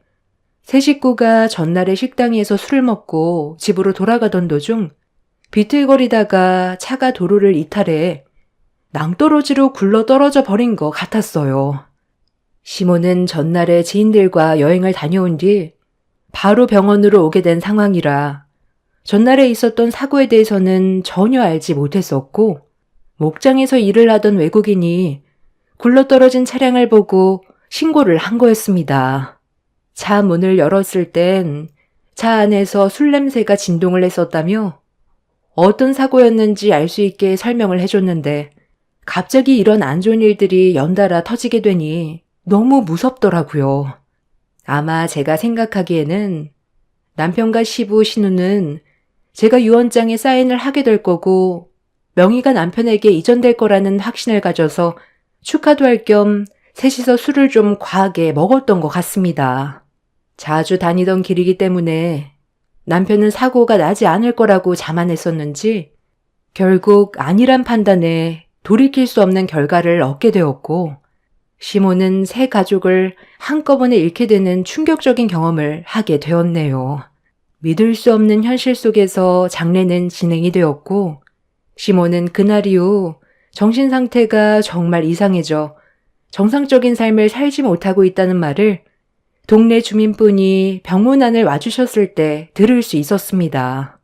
세 식구가 전날에 식당에서 술을 먹고 집으로 돌아가던 도중 비틀거리다가 차가 도로를 이탈해 낭떠러지로 굴러 떨어져 버린 것 같았어요. 시모는 전날에 지인들과 여행을 다녀온 뒤 바로 병원으로 오게 된 상황이라 전날에 있었던 사고에 대해서는 전혀 알지 못했었고 목장에서 일을 하던 외국인이 굴러떨어진 차량을 보고 신고를 한 거였습니다. 차 문을 열었을 땐 차 안에서 술 냄새가 진동을 했었다며 어떤 사고였는지 알 수 있게 설명을 해줬는데 갑자기 이런 안 좋은 일들이 연달아 터지게 되니 너무 무섭더라고요. 아마 제가 생각하기에는 남편과 시부 신우는 제가 유언장에 사인을 하게 될 거고 명의가 남편에게 이전될 거라는 확신을 가져서 축하도 할 겸 셋이서 술을 좀 과하게 먹었던 것 같습니다. 자주 다니던 길이기 때문에 남편은 사고가 나지 않을 거라고 자만했었는지 결국 아니란 판단에 돌이킬 수 없는 결과를 얻게 되었고 시모는 세 가족을 한꺼번에 잃게 되는 충격적인 경험을 하게 되었네요. 믿을 수 없는 현실 속에서 장례는 진행이 되었고 시모는 그날 이후 정신 상태가 정말 이상해져 정상적인 삶을 살지 못하고 있다는 말을 동네 주민분이 병문안을 와주셨을 때 들을 수 있었습니다.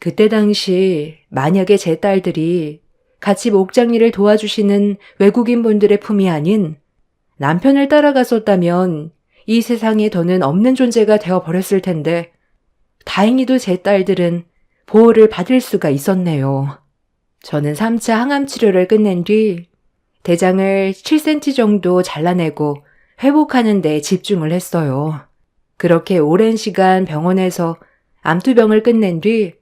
그때 당시 만약에 제 딸들이 같이 목장 일을 도와주시는 외국인 분들의 품이 아닌 남편을 따라갔었다면 이 세상에 더는 없는 존재가 되어버렸을 텐데 다행히도 제 딸들은 보호를 받을 수가 있었네요. 저는 3차 항암 치료를 끝낸 뒤 대장을 7cm 정도 잘라내고 회복하는 데 집중을 했어요. 그렇게 오랜 시간 병원에서 암투병을 끝낸 뒤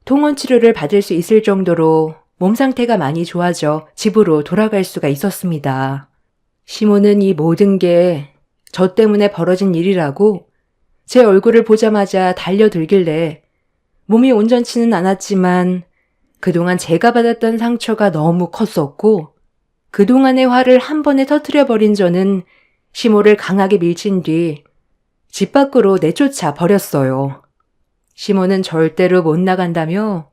통원 치료를 받을 수 있을 정도로 몸 상태가 많이 좋아져 집으로 돌아갈 수가 있었습니다. 시모는 이 모든 게 저 때문에 벌어진 일이라고 제 얼굴을 보자마자 달려들길래 몸이 온전치는 않았지만 그동안 제가 받았던 상처가 너무 컸었고 그동안의 화를 한 번에 터뜨려버린 저는 시모를 강하게 밀친 뒤 집 밖으로 내쫓아 버렸어요. 시모는 절대로 못 나간다며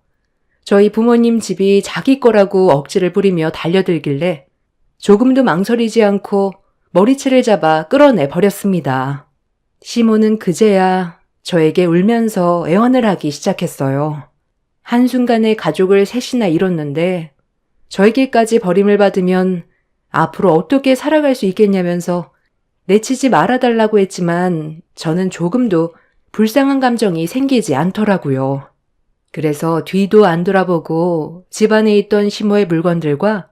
저희 부모님 집이 자기 거라고 억지를 부리며 달려들길래 조금도 망설이지 않고 머리채를 잡아 끌어내 버렸습니다. 시모는 그제야 저에게 울면서 애원을 하기 시작했어요. 한순간에 가족을 셋이나 잃었는데 저에게까지 버림을 받으면 앞으로 어떻게 살아갈 수 있겠냐면서 내치지 말아달라고 했지만 저는 조금도 불쌍한 감정이 생기지 않더라고요. 그래서 뒤도 안 돌아보고 집안에 있던 시모의 물건들과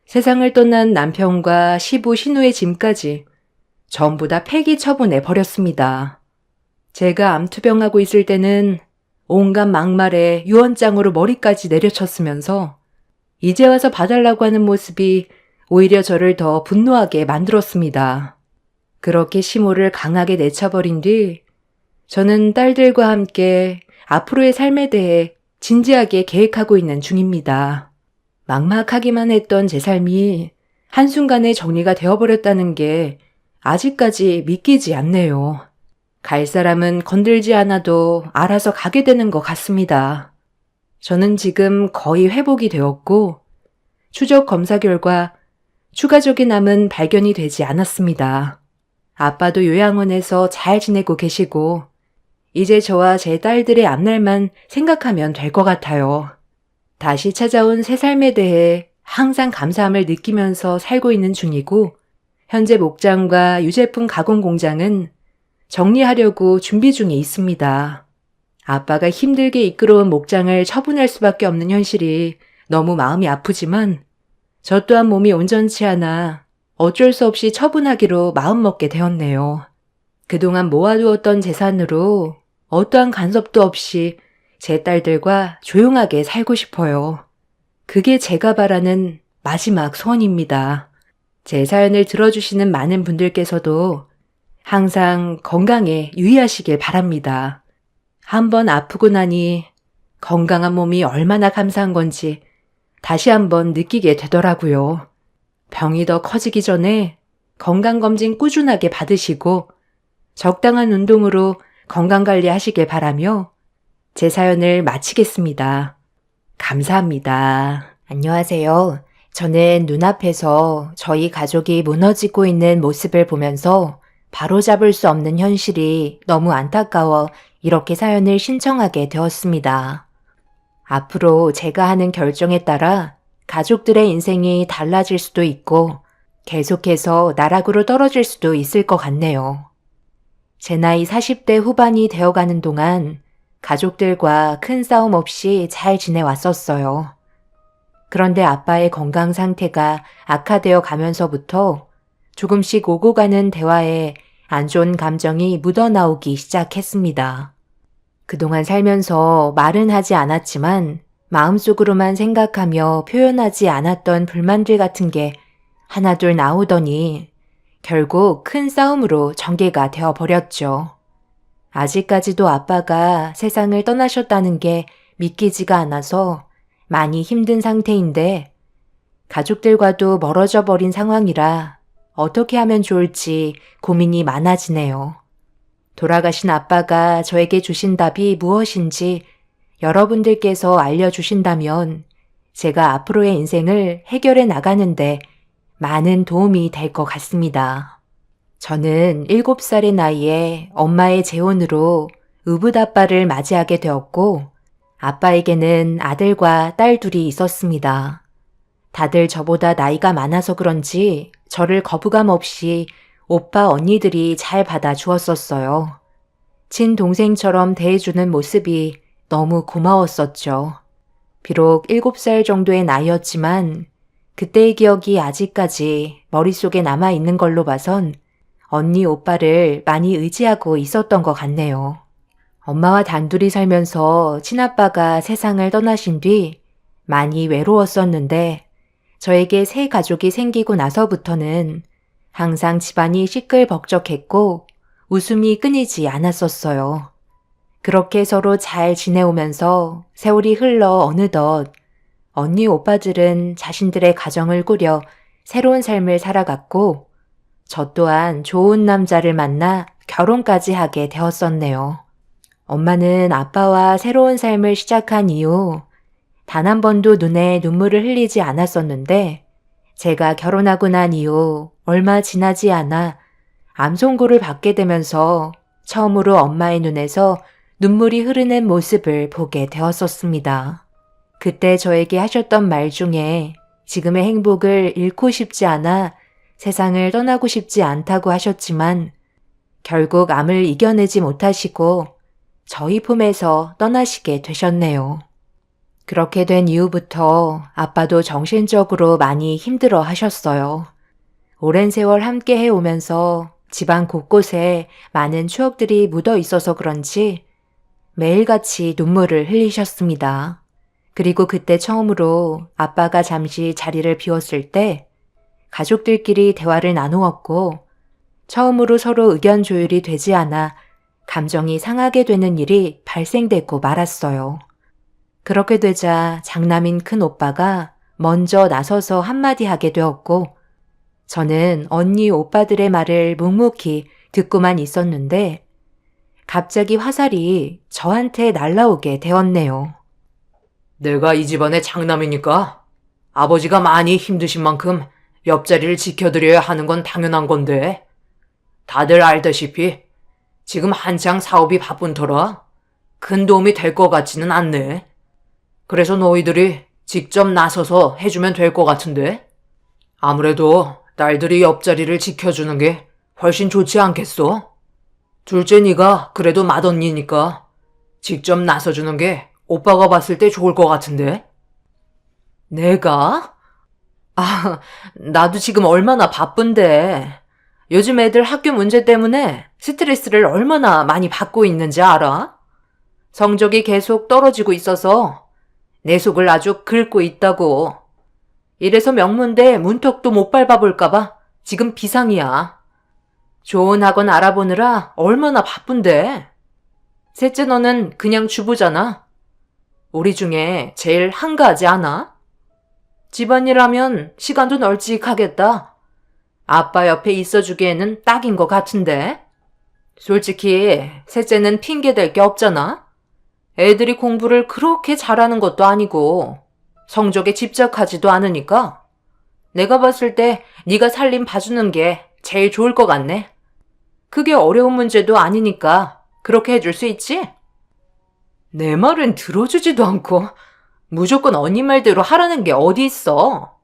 세상을 떠난 남편과 시부 신우의 짐까지 전부 다 폐기 처분해 버렸습니다. 제가 암투병하고 있을 때는 온갖 막말에 유언장으로 머리까지 내려쳤으면서 이제 와서 봐달라고 하는 모습이 오히려 저를 더 분노하게 만들었습니다. 그렇게 시모를 강하게 내쳐버린 뒤 저는 딸들과 함께 앞으로의 삶에 대해 진지하게 계획하고 있는 중입니다. 막막하기만 했던 제 삶이 한순간에 정리가 되어버렸다는 게 아직까지 믿기지 않네요. 갈 사람은 건들지 않아도 알아서 가게 되는 것 같습니다. 저는 지금 거의 회복이 되었고 추적 검사 결과 추가적인 암은 발견이 되지 않았습니다. 아빠도 요양원에서 잘 지내고 계시고 이제 저와 제 딸들의 앞날만 생각하면 될 것 같아요. 다시 찾아온 새 삶에 대해 항상 감사함을 느끼면서 살고 있는 중이고 현재 목장과 유제품 가공 공장은 정리하려고 준비 중에 있습니다. 아빠가 힘들게 이끌어온 목장을 처분할 수밖에 없는 현실이 너무 마음이 아프지만 저 또한 몸이 온전치 않아 어쩔 수 없이 처분하기로 마음먹게 되었네요. 그동안 모아두었던 재산으로 어떠한 간섭도 없이 제 딸들과 조용하게 살고 싶어요. 그게 제가 바라는 마지막 소원입니다. 제 사연을 들어주시는 많은 분들께서도 항상 건강에 유의하시길 바랍니다. 한번 아프고 나니 건강한 몸이 얼마나 감사한 건지 다시 한번 느끼게 되더라고요. 병이 더 커지기 전에 건강검진 꾸준하게 받으시고 적당한 운동으로 건강관리 하시길 바라며 제 사연을 마치겠습니다. 감사합니다. 안녕하세요. 저는 눈앞에서 저희 가족이 무너지고 있는 모습을 보면서 바로잡을 수 없는 현실이 너무 안타까워 이렇게 사연을 신청하게 되었습니다. 앞으로 제가 하는 결정에 따라 가족들의 인생이 달라질 수도 있고 계속해서 나락으로 떨어질 수도 있을 것 같네요. 제 나이 40대 후반이 되어가는 동안 가족들과 큰 싸움 없이 잘 지내왔었어요. 그런데 아빠의 건강 상태가 악화되어 가면서부터 조금씩 오고 가는 대화에 안 좋은 감정이 묻어나오기 시작했습니다. 그동안 살면서 말은 하지 않았지만 마음속으로만 생각하며 표현하지 않았던 불만들 같은 게 하나둘 나오더니 결국 큰 싸움으로 전개가 되어버렸죠. 아직까지도 아빠가 세상을 떠나셨다는 게 믿기지가 않아서 많이 힘든 상태인데 가족들과도 멀어져 버린 상황이라 어떻게 하면 좋을지 고민이 많아지네요. 돌아가신 아빠가 저에게 주신 답이 무엇인지 여러분들께서 알려주신다면 제가 앞으로의 인생을 해결해 나가는데 많은 도움이 될 것 같습니다. 저는 7살의 나이에 엄마의 재혼으로 의붓아빠를 맞이하게 되었고 아빠에게는 아들과 딸 둘이 있었습니다. 다들 저보다 나이가 많아서 그런지 저를 거부감 없이 오빠 언니들이 잘 받아주었었어요. 친동생처럼 대해주는 모습이 너무 고마웠었죠. 비록 7살 정도의 나이였지만 그때의 기억이 아직까지 머릿속에 남아있는 걸로 봐선 언니 오빠를 많이 의지하고 있었던 것 같네요. 엄마와 단둘이 살면서 친아빠가 세상을 떠나신 뒤 많이 외로웠었는데 저에게 새 가족이 생기고 나서부터는 항상 집안이 시끌벅적했고 웃음이 끊이지 않았었어요. 그렇게 서로 잘 지내오면서 세월이 흘러 어느덧 언니 오빠들은 자신들의 가정을 꾸려 새로운 삶을 살아갔고 저 또한 좋은 남자를 만나 결혼까지 하게 되었었네요. 엄마는 아빠와 새로운 삶을 시작한 이후 단 한 번도 눈에 눈물을 흘리지 않았었는데 제가 결혼하고 난 이후 얼마 지나지 않아 암 선고를 받게 되면서 처음으로 엄마의 눈에서 눈물이 흐르는 모습을 보게 되었었습니다. 그때 저에게 하셨던 말 중에 지금의 행복을 잃고 싶지 않아 세상을 떠나고 싶지 않다고 하셨지만 결국 암을 이겨내지 못하시고 저희 품에서 떠나시게 되셨네요. 그렇게 된 이후부터 아빠도 정신적으로 많이 힘들어 하셨어요. 오랜 세월 함께 해오면서 집안 곳곳에 많은 추억들이 묻어 있어서 그런지 매일같이 눈물을 흘리셨습니다. 그리고 그때 처음으로 아빠가 잠시 자리를 비웠을 때 가족들끼리 대화를 나누었고 처음으로 서로 의견 조율이 되지 않아 감정이 상하게 되는 일이 발생되고 말았어요. 그렇게 되자 장남인 큰 오빠가 먼저 나서서 한마디 하게 되었고 저는 언니 오빠들의 말을 묵묵히 듣고만 있었는데 갑자기 화살이 저한테 날라오게 되었네요. 내가 이 집안의 장남이니까 아버지가 많이 힘드신 만큼 옆자리를 지켜드려야 하는 건 당연한 건데 다들 알다시피 지금 한창 사업이 바쁜 터라 큰 도움이 될 것 같지는 않네. 그래서 너희들이 직접 나서서 해주면 될 것 같은데 아무래도 딸들이 옆자리를 지켜주는 게 훨씬 좋지 않겠어? 둘째 네가 그래도 맏언니니까 직접 나서주는 게 오빠가 봤을 때 좋을 것 같은데? 내가? 나도 지금 얼마나 바쁜데. 요즘 애들 학교 문제 때문에 스트레스를 얼마나 많이 받고 있는지 알아? 성적이 계속 떨어지고 있어서 내 속을 아주 긁고 있다고. 이래서 명문대 문턱도 못 밟아볼까봐 지금 비상이야. 좋은 학원 알아보느라 얼마나 바쁜데. 셋째 너는 그냥 주부잖아. 우리 중에 제일 한가하지 않아? 집안일 하면 시간도 널찍하겠다. 아빠 옆에 있어주기에는 딱인 것 같은데. 솔직히 셋째는 핑계댈 게 없잖아. 애들이 공부를 그렇게 잘하는 것도 아니고 성적에 집착하지도 않으니까 내가 봤을 때 네가 살림 봐주는 게 제일 좋을 것 같네. 그게 어려운 문제도 아니니까 그렇게 해줄 수 있지? 내 말은 들어주지도 않고 무조건 언니 말대로 하라는 게 어디 있어.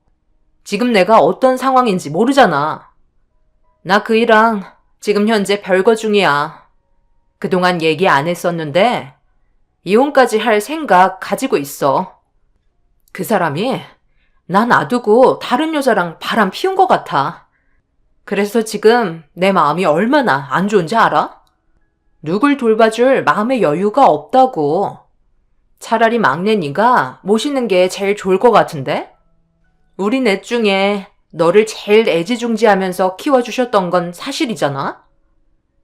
지금 내가 어떤 상황인지 모르잖아. 나 그이랑 지금 현재 별거 중이야. 그동안 얘기 안 했었는데 이혼까지 할 생각 가지고 있어. 그 사람이 나 놔두고 다른 여자랑 바람 피운 것 같아. 그래서 지금 내 마음이 얼마나 안 좋은지 알아? 누굴 돌봐줄 마음의 여유가 없다고. 차라리 막내 네가 모시는 게 제일 좋을 것 같은데? 우리 넷 중에 너를 제일 애지중지하면서 키워주셨던 건 사실이잖아?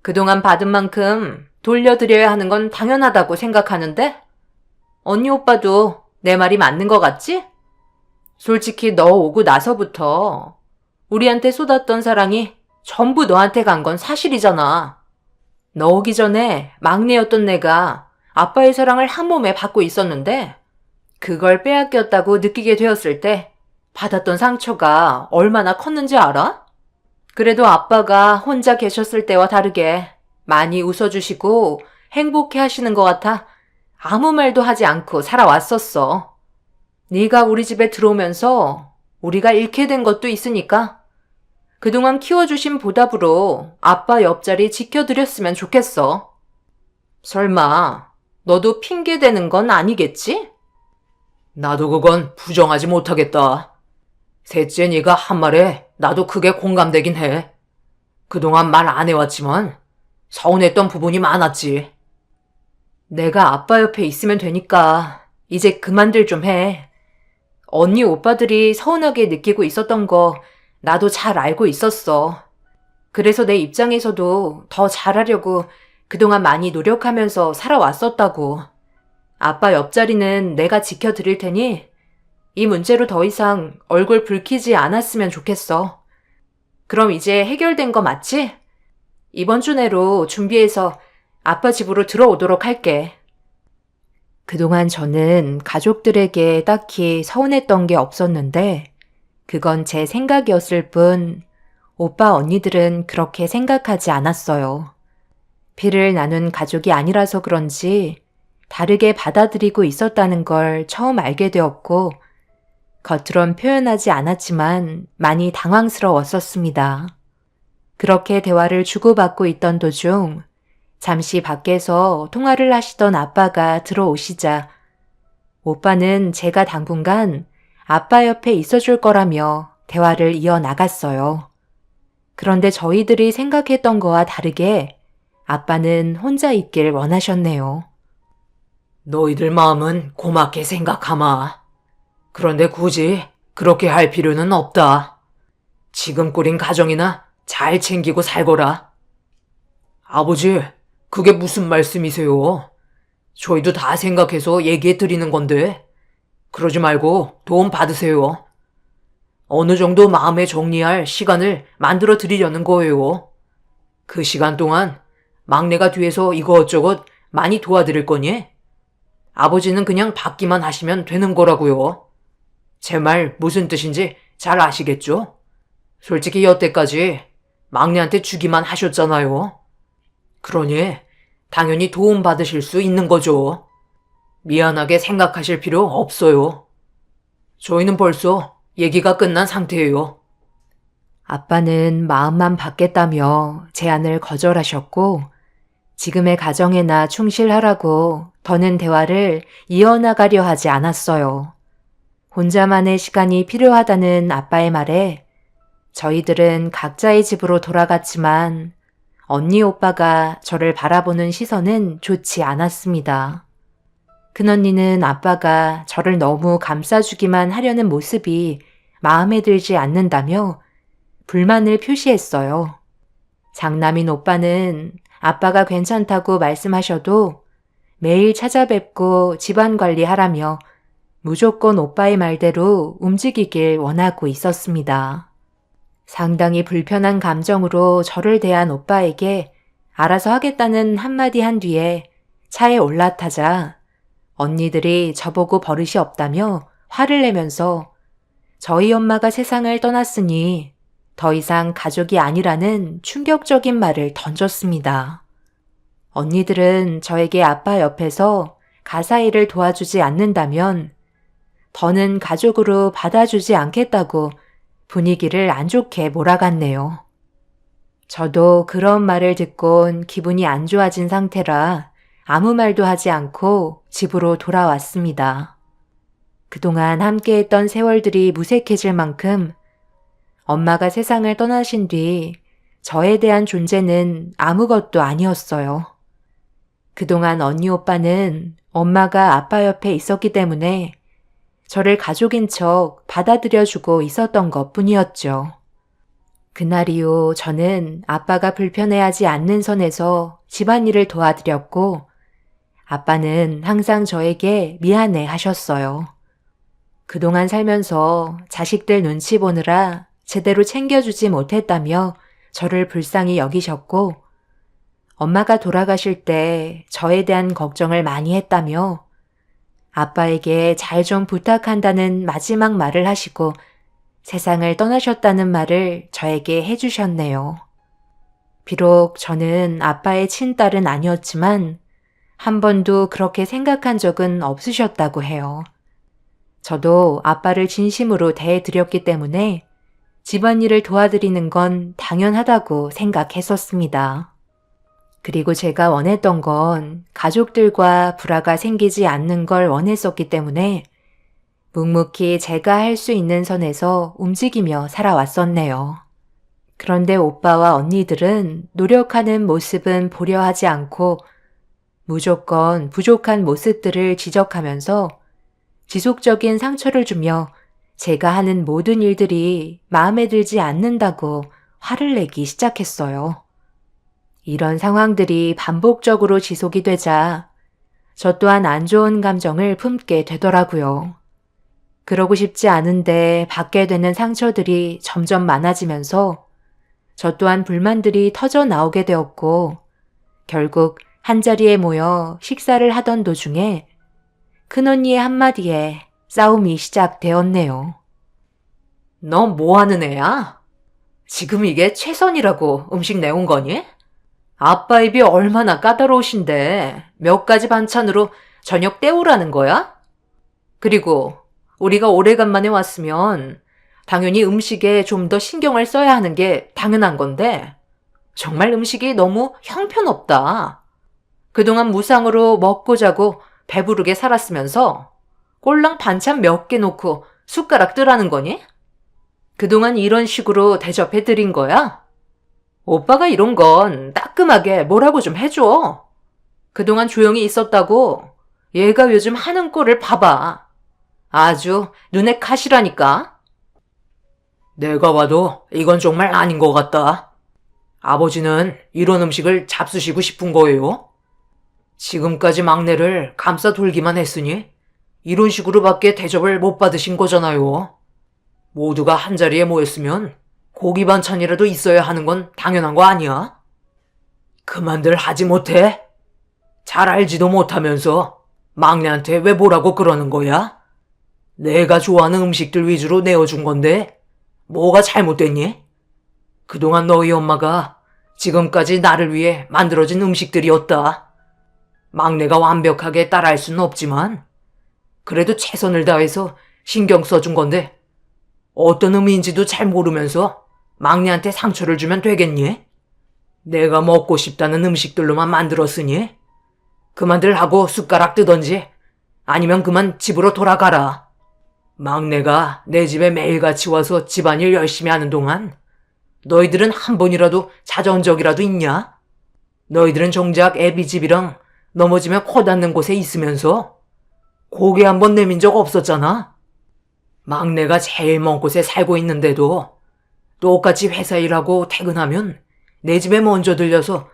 그동안 받은 만큼 돌려드려야 하는 건 당연하다고 생각하는데? 언니 오빠도 내 말이 맞는 것 같지? 솔직히 너 오고 나서부터 우리한테 쏟았던 사랑이 전부 너한테 간 건 사실이잖아. 너 오기 전에 막내였던 내가 아빠의 사랑을 한 몸에 받고 있었는데 그걸 빼앗겼다고 느끼게 되었을 때 받았던 상처가 얼마나 컸는지 알아? 그래도 아빠가 혼자 계셨을 때와 다르게 많이 웃어주시고 행복해 하시는 것 같아 아무 말도 하지 않고 살아왔었어. 네가 우리 집에 들어오면서 우리가 잃게 된 것도 있으니까 그동안 키워주신 보답으로 아빠 옆자리 지켜드렸으면 좋겠어. 설마 너도 핑계대는 건 아니겠지? 나도 그건 부정하지 못하겠다. 셋째 네가 한 말에 나도 크게 공감되긴 해. 그동안 말 안 해왔지만 서운했던 부분이 많았지. 내가 아빠 옆에 있으면 되니까 이제 그만들 좀 해. 언니 오빠들이 서운하게 느끼고 있었던 거 나도 잘 알고 있었어. 그래서 내 입장에서도 더 잘하려고 그동안 많이 노력하면서 살아왔었다고. 아빠 옆자리는 내가 지켜드릴 테니 이 문제로 더 이상 얼굴 붉히지 않았으면 좋겠어. 그럼 이제 해결된 거 맞지? 이번 주 내로 준비해서 아빠 집으로 들어오도록 할게. 그동안 저는 가족들에게 딱히 서운했던 게 없었는데 그건 제 생각이었을 뿐 오빠 언니들은 그렇게 생각하지 않았어요. 피를 나눈 가족이 아니라서 그런지 다르게 받아들이고 있었다는 걸 처음 알게 되었고 겉으론 표현하지 않았지만 많이 당황스러웠었습니다. 그렇게 대화를 주고받고 있던 도중 잠시 밖에서 통화를 하시던 아빠가 들어오시자 오빠는 제가 당분간 아빠 옆에 있어줄 거라며 대화를 이어나갔어요. 그런데 저희들이 생각했던 거와 다르게 아빠는 혼자 있길 원하셨네요. 너희들 마음은 고맙게 생각하마. 그런데 굳이 그렇게 할 필요는 없다. 지금 꾸린 가정이나 잘 챙기고 살거라. 아버지, 그게 무슨 말씀이세요? 저희도 다 생각해서 얘기해 드리는 건데. 그러지 말고 도움 받으세요. 어느 정도 마음에 정리할 시간을 만들어 드리려는 거예요. 그 시간 동안 막내가 뒤에서 이것저것 많이 도와드릴 거니? 아버지는 그냥 받기만 하시면 되는 거라고요. 제 말 무슨 뜻인지 잘 아시겠죠? 솔직히 여태까지 막내한테 주기만 하셨잖아요. 그러니 당연히 도움 받으실 수 있는 거죠. 미안하게 생각하실 필요 없어요. 저희는 벌써 얘기가 끝난 상태예요. 아빠는 마음만 받겠다며 제안을 거절하셨고 지금의 가정에나 충실하라고 더는 대화를 이어나가려 하지 않았어요. 혼자만의 시간이 필요하다는 아빠의 말에 저희들은 각자의 집으로 돌아갔지만 언니 오빠가 저를 바라보는 시선은 좋지 않았습니다. 큰언니는 아빠가 저를 너무 감싸주기만 하려는 모습이 마음에 들지 않는다며 불만을 표시했어요. 장남인 오빠는 아빠가 괜찮다고 말씀하셔도 매일 찾아뵙고 집안 관리하라며 무조건 오빠의 말대로 움직이길 원하고 있었습니다. 상당히 불편한 감정으로 저를 대한 오빠에게 알아서 하겠다는 한마디 한 뒤에 차에 올라타자 언니들이 저보고 버릇이 없다며 화를 내면서 저희 엄마가 세상을 떠났으니 더 이상 가족이 아니라는 충격적인 말을 던졌습니다. 언니들은 저에게 아빠 옆에서 가사 일을 도와주지 않는다면 더는 가족으로 받아주지 않겠다고 분위기를 안 좋게 몰아갔네요. 저도 그런 말을 듣곤 기분이 안 좋아진 상태라 아무 말도 하지 않고 집으로 돌아왔습니다. 그동안 함께했던 세월들이 무색해질 만큼 엄마가 세상을 떠나신 뒤 저에 대한 존재는 아무것도 아니었어요. 그동안 언니 오빠는 엄마가 아빠 옆에 있었기 때문에 저를 가족인 척 받아들여주고 있었던 것 뿐이었죠. 그날 이후 저는 아빠가 불편해하지 않는 선에서 집안일을 도와드렸고 아빠는 항상 저에게 미안해 하셨어요. 그동안 살면서 자식들 눈치 보느라 제대로 챙겨주지 못했다며 저를 불쌍히 여기셨고 엄마가 돌아가실 때 저에 대한 걱정을 많이 했다며 아빠에게 잘 좀 부탁한다는 마지막 말을 하시고 세상을 떠나셨다는 말을 저에게 해주셨네요. 비록 저는 아빠의 친딸은 아니었지만 한 번도 그렇게 생각한 적은 없으셨다고 해요. 저도 아빠를 진심으로 대해드렸기 때문에 집안일을 도와드리는 건 당연하다고 생각했었습니다. 그리고 제가 원했던 건 가족들과 불화가 생기지 않는 걸 원했었기 때문에 묵묵히 제가 할 수 있는 선에서 움직이며 살아왔었네요. 그런데 오빠와 언니들은 노력하는 모습은 보려 하지 않고 무조건 부족한 모습들을 지적하면서 지속적인 상처를 주며 제가 하는 모든 일들이 마음에 들지 않는다고 화를 내기 시작했어요. 이런 상황들이 반복적으로 지속이 되자 저 또한 안 좋은 감정을 품게 되더라고요. 그러고 싶지 않은데 받게 되는 상처들이 점점 많아지면서 저 또한 불만들이 터져 나오게 되었고 결국 한자리에 모여 식사를 하던 도중에 큰언니의 한마디에 싸움이 시작되었네요. 너 뭐 하는 애야? 지금 이게 최선이라고 음식 내온 거니? 아빠 입이 얼마나 까다로우신데 몇 가지 반찬으로 저녁 때우라는 거야? 그리고 우리가 오래간만에 왔으면 당연히 음식에 좀 더 신경을 써야 하는 게 당연한 건데 정말 음식이 너무 형편없다. 그동안 무상으로 먹고 자고 배부르게 살았으면서 꼴랑 반찬 몇 개 놓고 숟가락 뜨라는 거니? 그동안 이런 식으로 대접해 드린 거야? 오빠가 이런 건 따끔하게 뭐라고 좀 해줘. 그동안 조용히 있었다고 얘가 요즘 하는 꼴을 봐봐. 아주 눈에 가시라니까. 내가 봐도 이건 정말 아닌 것 같다. 아버지는 이런 음식을 잡수시고 싶은 거예요? 지금까지 막내를 감싸 돌기만 했으니 이런 식으로밖에 대접을 못 받으신 거잖아요. 모두가 한자리에 모였으면 고기 반찬이라도 있어야 하는 건 당연한 거 아니야? 그만들 하지 못해? 잘 알지도 못하면서 막내한테 왜 뭐라고 그러는 거야? 내가 좋아하는 음식들 위주로 내어준 건데 뭐가 잘못됐니? 그동안 너희 엄마가 지금까지 나를 위해 만들어진 음식들이었다. 막내가 완벽하게 따라할 수는 없지만 그래도 최선을 다해서 신경 써준 건데 어떤 의미인지도 잘 모르면서 막내한테 상처를 주면 되겠니? 내가 먹고 싶다는 음식들로만 만들었으니 그만들 하고 숟가락 뜨던지 아니면 그만 집으로 돌아가라. 막내가 내 집에 매일같이 와서 집안일 열심히 하는 동안 너희들은 한 번이라도 찾아온 적이라도 있냐? 너희들은 정작 애비집이랑 넘어지면 코 닿는 곳에 있으면서 고개 한 번 내민 적 없었잖아. 막내가 제일 먼 곳에 살고 있는데도 똑같이 회사 일하고 퇴근하면 내 집에 먼저 들려서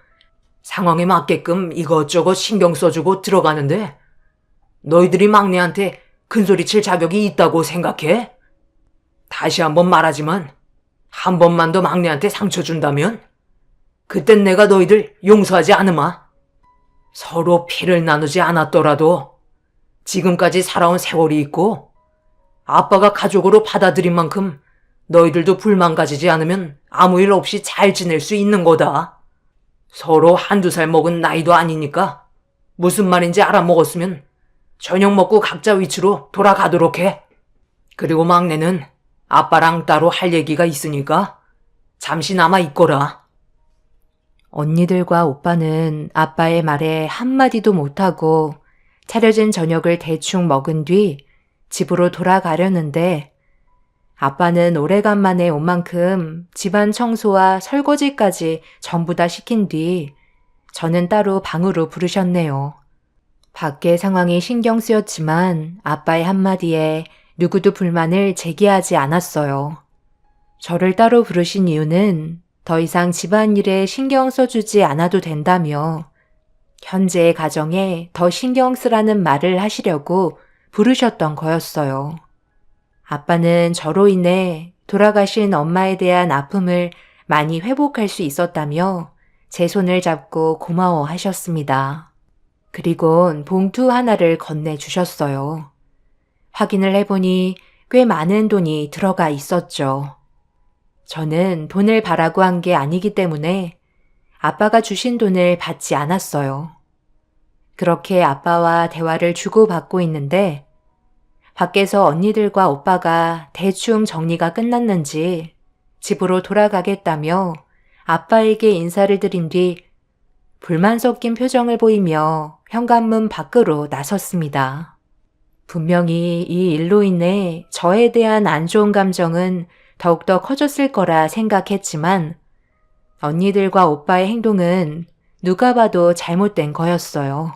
상황에 맞게끔 이것저것 신경 써주고 들어가는데 너희들이 막내한테 큰소리 칠 자격이 있다고 생각해? 다시 한번 말하지만 한 번만 더 막내한테 상처 준다면 그땐 내가 너희들 용서하지 않으마. 서로 피를 나누지 않았더라도 지금까지 살아온 세월이 있고 아빠가 가족으로 받아들인 만큼 너희들도 불만 가지지 않으면 아무 일 없이 잘 지낼 수 있는 거다. 서로 한두 살 먹은 나이도 아니니까 무슨 말인지 알아먹었으면 저녁 먹고 각자 위치로 돌아가도록 해. 그리고 막내는 아빠랑 따로 할 얘기가 있으니까 잠시 남아 있거라. 언니들과 오빠는 아빠의 말에 한마디도 못하고 차려진 저녁을 대충 먹은 뒤 집으로 돌아가려는데 아빠는 오래간만에 온 만큼 집안 청소와 설거지까지 전부 다 시킨 뒤 저는 따로 방으로 부르셨네요. 밖의 상황이 신경 쓰였지만 아빠의 한마디에 누구도 불만을 제기하지 않았어요. 저를 따로 부르신 이유는 더 이상 집안일에 신경 써주지 않아도 된다며 현재의 가정에 더 신경 쓰라는 말을 하시려고 부르셨던 거였어요. 아빠는 저로 인해 돌아가신 엄마에 대한 아픔을 많이 회복할 수 있었다며 제 손을 잡고 고마워하셨습니다. 그리곤 봉투 하나를 건네주셨어요. 확인을 해보니 꽤 많은 돈이 들어가 있었죠. 저는 돈을 바라고 한 게 아니기 때문에 아빠가 주신 돈을 받지 않았어요. 그렇게 아빠와 대화를 주고받고 있는데 밖에서 언니들과 오빠가 대충 정리가 끝났는지 집으로 돌아가겠다며 아빠에게 인사를 드린 뒤 불만 섞인 표정을 보이며 현관문 밖으로 나섰습니다. 분명히 이 일로 인해 저에 대한 안 좋은 감정은 더욱더 커졌을 거라 생각했지만 언니들과 오빠의 행동은 누가 봐도 잘못된 거였어요.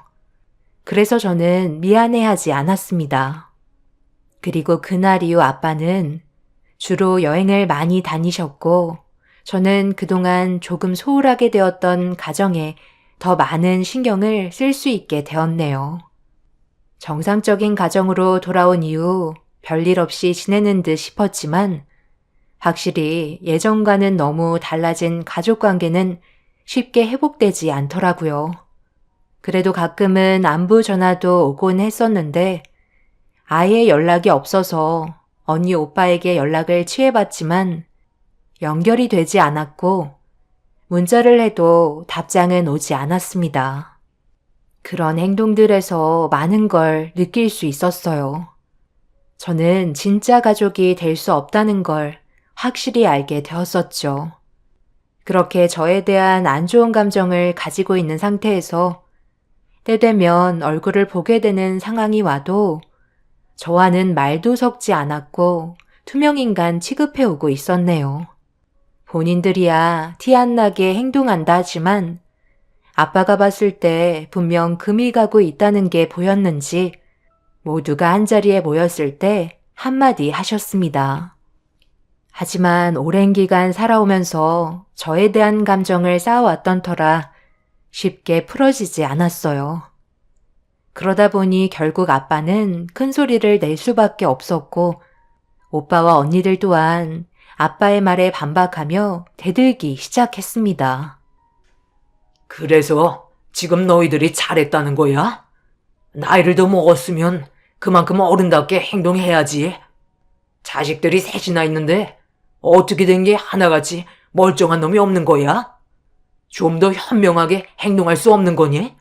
그래서 저는 미안해하지 않았습니다. 그리고 그날 이후 아빠는 주로 여행을 많이 다니셨고 저는 그동안 조금 소홀하게 되었던 가정에 더 많은 신경을 쓸 수 있게 되었네요. 정상적인 가정으로 돌아온 이후 별일 없이 지내는 듯 싶었지만 확실히 예전과는 너무 달라진 가족 관계는 쉽게 회복되지 않더라고요. 그래도 가끔은 안부 전화도 오곤 했었는데 아예 연락이 없어서 언니 오빠에게 연락을 취해봤지만 연결이 되지 않았고 문자를 해도 답장은 오지 않았습니다. 그런 행동들에서 많은 걸 느낄 수 있었어요. 저는 진짜 가족이 될 수 없다는 걸 확실히 알게 되었었죠. 그렇게 저에 대한 안 좋은 감정을 가지고 있는 상태에서 때 되면 얼굴을 보게 되는 상황이 와도 저와는 말도 섞지 않았고 투명인간 취급해오고 있었네요. 본인들이야 티 안 나게 행동한다 하지만 아빠가 봤을 때 분명 금이 가고 있다는 게 보였는지 모두가 한자리에 모였을 때 한마디 하셨습니다. 하지만 오랜 기간 살아오면서 저에 대한 감정을 쌓아왔던 터라 쉽게 풀어지지 않았어요. 그러다 보니 결국 아빠는 큰 소리를 낼 수밖에 없었고 오빠와 언니들 또한 아빠의 말에 반박하며 대들기 시작했습니다. 그래서 지금 너희들이 잘했다는 거야? 나이를 더 먹었으면 그만큼 어른답게 행동해야지. 자식들이 셋이나 있는데 어떻게 된 게 하나같이 멀쩡한 놈이 없는 거야? 좀 더 현명하게 행동할 수 없는 거니?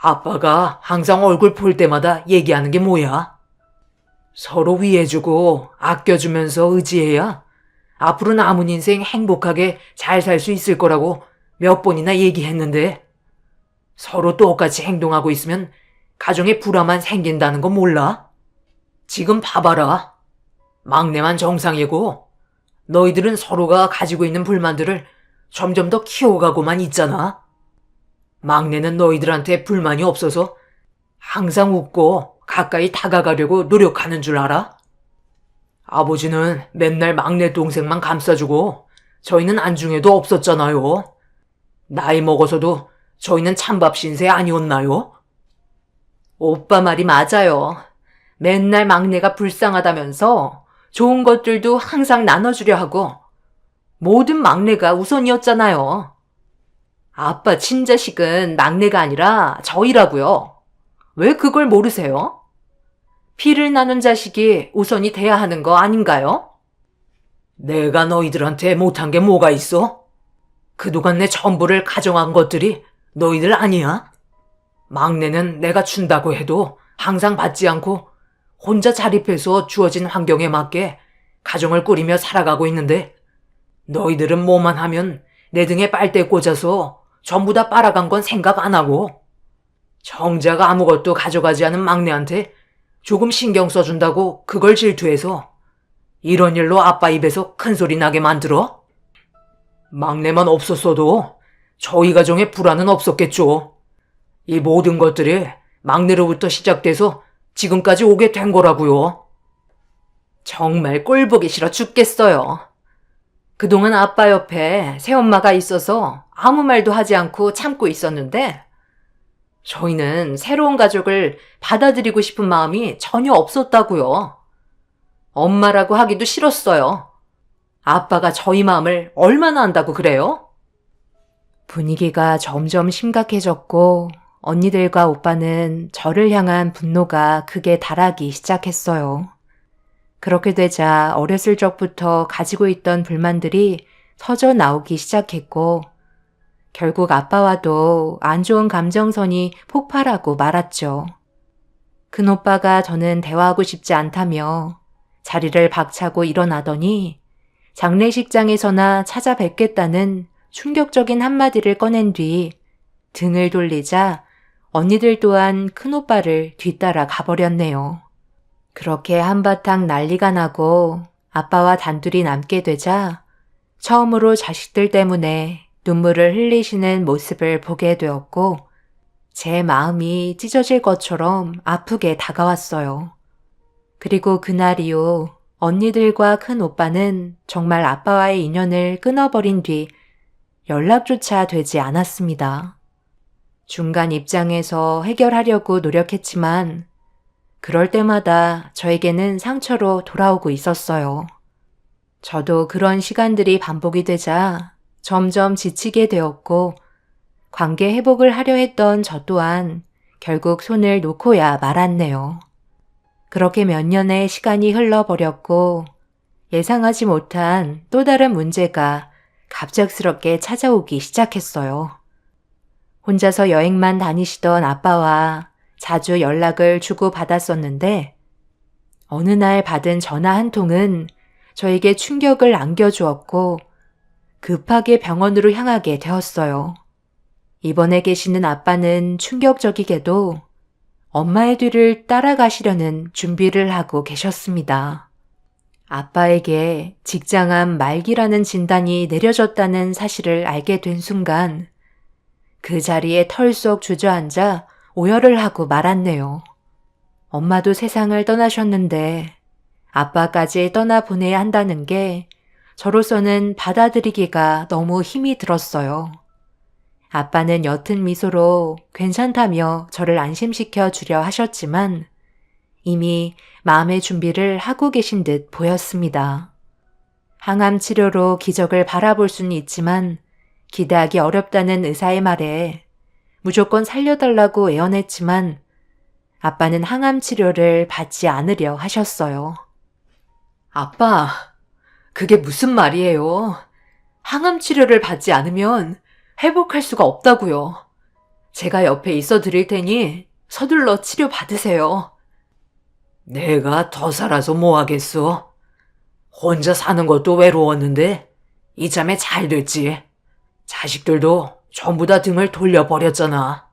아빠가 항상 얼굴 볼 때마다 얘기하는 게 뭐야? 서로 위해주고 아껴주면서 의지해야 앞으로 남은 인생 행복하게 잘 살 수 있을 거라고 몇 번이나 얘기했는데 서로 똑같이 행동하고 있으면 가정에 불화만 생긴다는 거 몰라? 지금 봐봐라. 막내만 정상이고 너희들은 서로가 가지고 있는 불만들을 점점 더 키워가고만 있잖아. 막내는 너희들한테 불만이 없어서 항상 웃고 가까이 다가가려고 노력하는 줄 알아? 아버지는 맨날 막내 동생만 감싸주고 저희는 안중에도 없었잖아요. 나이 먹어서도 저희는 찬밥 신세 아니었나요? 오빠 말이 맞아요. 맨날 막내가 불쌍하다면서 좋은 것들도 항상 나눠주려 하고 모든 막내가 우선이었잖아요. 아빠 친자식은 막내가 아니라 저희라고요. 왜 그걸 모르세요? 피를 나눈 자식이 우선이 돼야 하는 거 아닌가요? 내가 너희들한테 못한 게 뭐가 있어? 그동안 내 전부를 가져간 것들이 너희들 아니야? 막내는 내가 준다고 해도 항상 받지 않고 혼자 자립해서 주어진 환경에 맞게 가정을 꾸리며 살아가고 있는데 너희들은 뭐만 하면 내 등에 빨대 꽂아서 전부 다 빨아간 건 생각 안 하고 정작 아무것도 가져가지 않은 막내한테 조금 신경 써준다고 그걸 질투해서 이런 일로 아빠 입에서 큰 소리 나게 만들어? 막내만 없었어도 저희 가정에 불화는 없었겠죠. 이 모든 것들이 막내로부터 시작돼서 지금까지 오게 된 거라고요. 정말 꼴보기 싫어 죽겠어요. 그동안 아빠 옆에 새엄마가 있어서 아무 말도 하지 않고 참고 있었는데 저희는 새로운 가족을 받아들이고 싶은 마음이 전혀 없었다고요. 엄마라고 하기도 싫었어요. 아빠가 저희 마음을 얼마나 안다고 그래요? 분위기가 점점 심각해졌고 언니들과 오빠는 저를 향한 분노가 극에 달하기 시작했어요. 그렇게 되자 어렸을 적부터 가지고 있던 불만들이 터져 나오기 시작했고 결국 아빠와도 안 좋은 감정선이 폭발하고 말았죠. 큰오빠가 저는 대화하고 싶지 않다며 자리를 박차고 일어나더니 장례식장에서나 찾아뵙겠다는 충격적인 한마디를 꺼낸 뒤 등을 돌리자 언니들 또한 큰오빠를 뒤따라 가버렸네요. 그렇게 한바탕 난리가 나고 아빠와 단둘이 남게 되자 처음으로 자식들 때문에 눈물을 흘리시는 모습을 보게 되었고 제 마음이 찢어질 것처럼 아프게 다가왔어요. 그리고 그날 이후 언니들과 큰 오빠는 정말 아빠와의 인연을 끊어버린 뒤 연락조차 되지 않았습니다. 중간 입장에서 해결하려고 노력했지만 그럴 때마다 저에게는 상처로 돌아오고 있었어요. 저도 그런 시간들이 반복이 되자 점점 지치게 되었고 관계 회복을 하려 했던 저 또한 결국 손을 놓고야 말았네요. 그렇게 몇 년의 시간이 흘러버렸고 예상하지 못한 또 다른 문제가 갑작스럽게 찾아오기 시작했어요. 혼자서 여행만 다니시던 아빠와 자주 연락을 주고받았었는데 어느 날 받은 전화 한 통은 저에게 충격을 안겨주었고 급하게 병원으로 향하게 되었어요. 입원해 계시는 아빠는 충격적이게도 엄마의 뒤를 따라가시려는 준비를 하고 계셨습니다. 아빠에게 직장암 말기라는 진단이 내려졌다는 사실을 알게 된 순간 그 자리에 털썩 주저앉아 오열을 하고 말았네요. 엄마도 세상을 떠나셨는데 아빠까지 떠나보내야 한다는 게 저로서는 받아들이기가 너무 힘이 들었어요. 아빠는 옅은 미소로 괜찮다며 저를 안심시켜 주려 하셨지만 이미 마음의 준비를 하고 계신 듯 보였습니다. 항암 치료로 기적을 바라볼 수는 있지만 기대하기 어렵다는 의사의 말에 무조건 살려달라고 애원했지만 아빠는 항암 치료를 받지 않으려 하셨어요. 아빠, 그게 무슨 말이에요? 항암 치료를 받지 않으면 회복할 수가 없다고요. 제가 옆에 있어 드릴 테니 서둘러 치료 받으세요. 내가 더 살아서 뭐 하겠어? 혼자 사는 것도 외로웠는데 이참에 잘 됐지. 자식들도 전부 다 등을 돌려버렸잖아.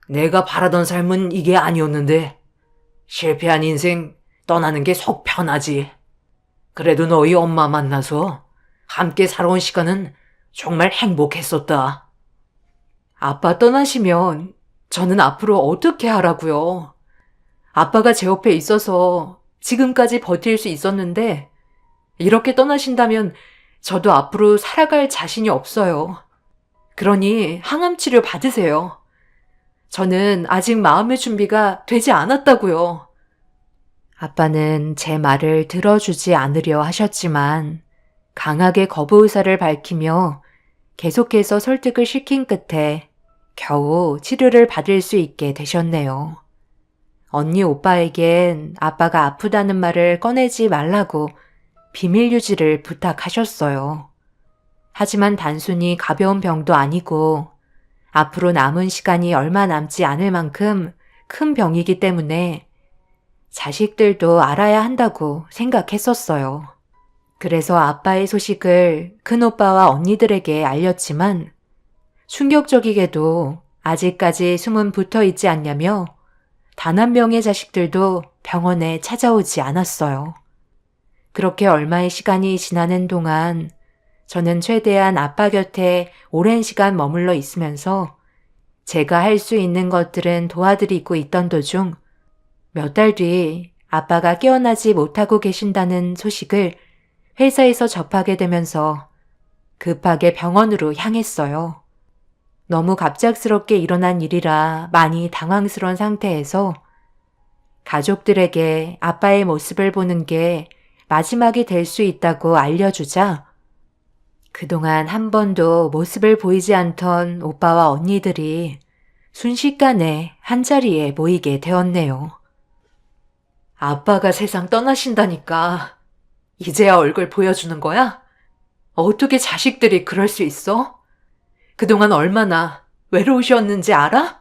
내가 바라던 삶은 이게 아니었는데 실패한 인생 떠나는 게 속 편하지. 그래도 너희 엄마 만나서 함께 살아온 시간은 정말 행복했었다. 아빠 떠나시면 저는 앞으로 어떻게 하라고요? 아빠가 제 옆에 있어서 지금까지 버틸 수 있었는데 이렇게 떠나신다면 저도 앞으로 살아갈 자신이 없어요. 그러니 항암 치료 받으세요. 저는 아직 마음의 준비가 되지 않았다고요. 아빠는 제 말을 들어주지 않으려 하셨지만 강하게 거부 의사를 밝히며 계속해서 설득을 시킨 끝에 겨우 치료를 받을 수 있게 되셨네요. 언니 오빠에겐 아빠가 아프다는 말을 꺼내지 말라고 비밀 유지를 부탁하셨어요. 하지만 단순히 가벼운 병도 아니고 앞으로 남은 시간이 얼마 남지 않을 만큼 큰 병이기 때문에 자식들도 알아야 한다고 생각했었어요. 그래서 아빠의 소식을 큰오빠와 언니들에게 알렸지만 충격적이게도 아직까지 숨은 붙어 있지 않냐며 단 한 명의 자식들도 병원에 찾아오지 않았어요. 그렇게 얼마의 시간이 지나는 동안 저는 최대한 아빠 곁에 오랜 시간 머물러 있으면서 제가 할 수 있는 것들은 도와드리고 있던 도중 몇 달 뒤 아빠가 깨어나지 못하고 계신다는 소식을 회사에서 접하게 되면서 급하게 병원으로 향했어요. 너무 갑작스럽게 일어난 일이라 많이 당황스러운 상태에서 가족들에게 아빠의 모습을 보는 게 마지막이 될 수 있다고 알려주자 그동안 한 번도 모습을 보이지 않던 오빠와 언니들이 순식간에 한자리에 모이게 되었네요. 아빠가 세상 떠나신다니까 이제야 얼굴 보여주는 거야? 어떻게 자식들이 그럴 수 있어? 그동안 얼마나 외로우셨는지 알아?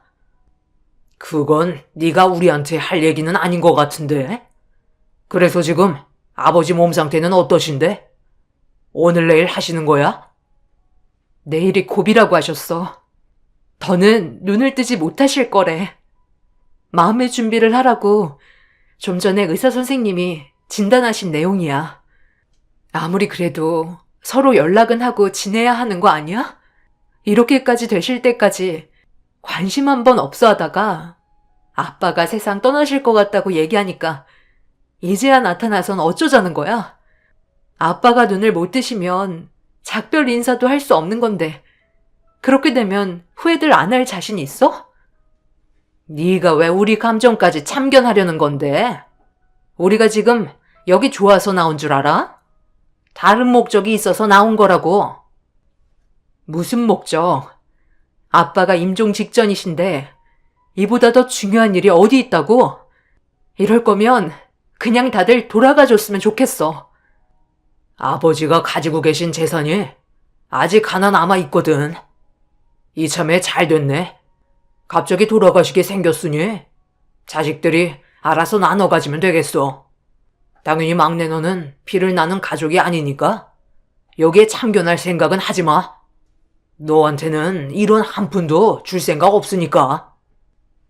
그건 네가 우리한테 할 얘기는 아닌 것 같은데. 그래서 지금 아버지 몸 상태는 어떠신데? 오늘 내일 하시는 거야? 내일이 고비라고 하셨어. 더는 눈을 뜨지 못하실 거래. 마음의 준비를 하라고 좀 전에 의사 선생님이 진단하신 내용이야. 아무리 그래도 서로 연락은 하고 지내야 하는 거 아니야? 이렇게까지 되실 때까지 관심 한 번 없어 하다가 아빠가 세상 떠나실 것 같다고 얘기하니까 이제야 나타나선 어쩌자는 거야? 아빠가 눈을 못 뜨시면 작별 인사도 할 수 없는 건데 그렇게 되면 후회들 안 할 자신 있어? 네가 왜 우리 감정까지 참견하려는 건데? 우리가 지금 여기 좋아서 나온 줄 알아? 다른 목적이 있어서 나온 거라고. 무슨 목적? 아빠가 임종 직전이신데 이보다 더 중요한 일이 어디 있다고? 이럴 거면 그냥 다들 돌아가 줬으면 좋겠어. 아버지가 가지고 계신 재산이 아직 하나 남아있거든. 이참에 잘 됐네. 갑자기 돌아가시게 생겼으니 자식들이 알아서 나눠 가지면 되겠어. 당연히 막내 너는 피를 나눈 가족이 아니니까 여기에 참견할 생각은 하지 마. 너한테는 이런 한 푼도 줄 생각 없으니까.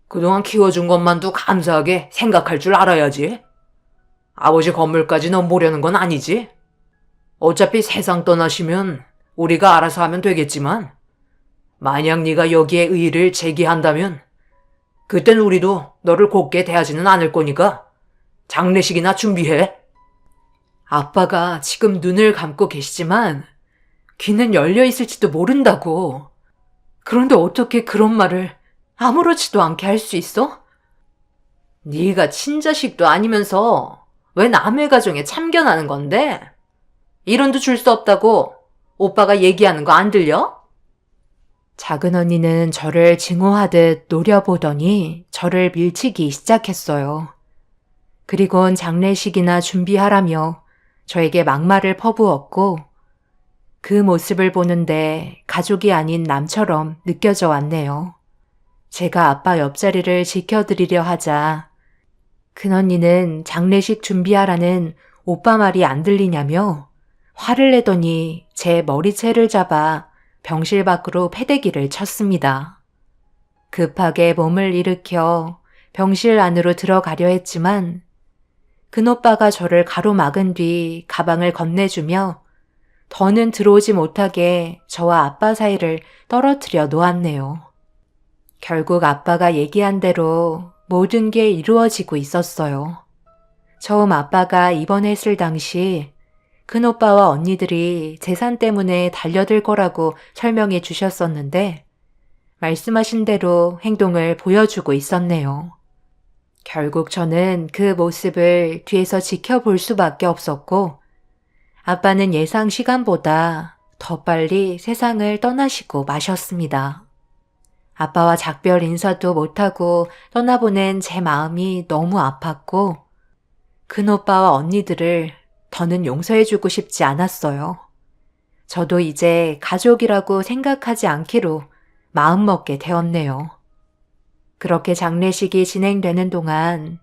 그동안 키워준 것만도 감사하게 생각할 줄 알아야지. 아버지 건물까지 넌 모려는 건 아니지. 어차피 세상 떠나시면 우리가 알아서 하면 되겠지만 만약 네가 여기에 의의를 제기한다면 그땐 우리도 너를 곱게 대하지는 않을 거니까 장례식이나 준비해. 아빠가 지금 눈을 감고 계시지만 귀는 열려 있을지도 모른다고. 그런데 어떻게 그런 말을 아무렇지도 않게 할 수 있어? 네가 친자식도 아니면서 왜 남의 가정에 참견하는 건데? 1원도 줄 수 없다고 오빠가 얘기하는 거 안 들려? 작은 언니는 저를 증오하듯 노려보더니 저를 밀치기 시작했어요. 그리곤 장례식이나 준비하라며 저에게 막말을 퍼부었고 그 모습을 보는데 가족이 아닌 남처럼 느껴져 왔네요. 제가 아빠 옆자리를 지켜드리려 하자 큰언니는 장례식 준비하라는 오빠 말이 안 들리냐며 화를 내더니 제 머리채를 잡아 병실 밖으로 패대기를 쳤습니다. 급하게 몸을 일으켜 병실 안으로 들어가려 했지만 큰오빠가 저를 가로막은 뒤 가방을 건네주며 더는 들어오지 못하게 저와 아빠 사이를 떨어뜨려 놓았네요. 결국 아빠가 얘기한 대로 모든 게 이루어지고 있었어요. 처음 아빠가 입원했을 당시 큰오빠와 언니들이 재산 때문에 달려들 거라고 설명해 주셨었는데 말씀하신 대로 행동을 보여주고 있었네요. 결국 저는 그 모습을 뒤에서 지켜볼 수밖에 없었고 아빠는 예상 시간보다 더 빨리 세상을 떠나시고 마셨습니다. 아빠와 작별 인사도 못하고 떠나보낸 제 마음이 너무 아팠고 큰오빠와 언니들을 더는 용서해주고 싶지 않았어요. 저도 이제 가족이라고 생각하지 않기로 마음먹게 되었네요. 그렇게 장례식이 진행되는 동안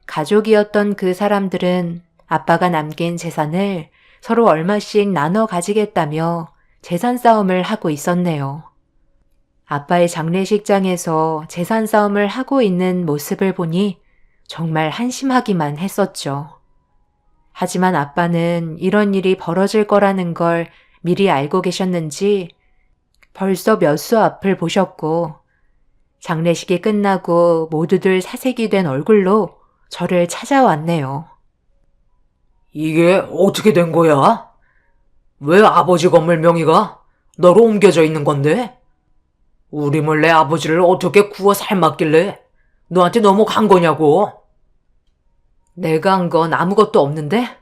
가족이었던 그 사람들은 아빠가 남긴 재산을 서로 얼마씩 나눠 가지겠다며 재산 싸움을 하고 있었네요. 아빠의 장례식장에서 재산 싸움을 하고 있는 모습을 보니 정말 한심하기만 했었죠. 하지만 아빠는 이런 일이 벌어질 거라는 걸 미리 알고 계셨는지 벌써 몇 수 앞을 보셨고 장례식이 끝나고 모두들 사색이 된 얼굴로 저를 찾아왔네요. 이게 어떻게 된 거야? 왜 아버지 건물 명의가 너로 옮겨져 있는 건데? 우리 몰래 아버지를 어떻게 구워 삶았길래 너한테 넘어간 거냐고? 내가 한 건 아무것도 없는데?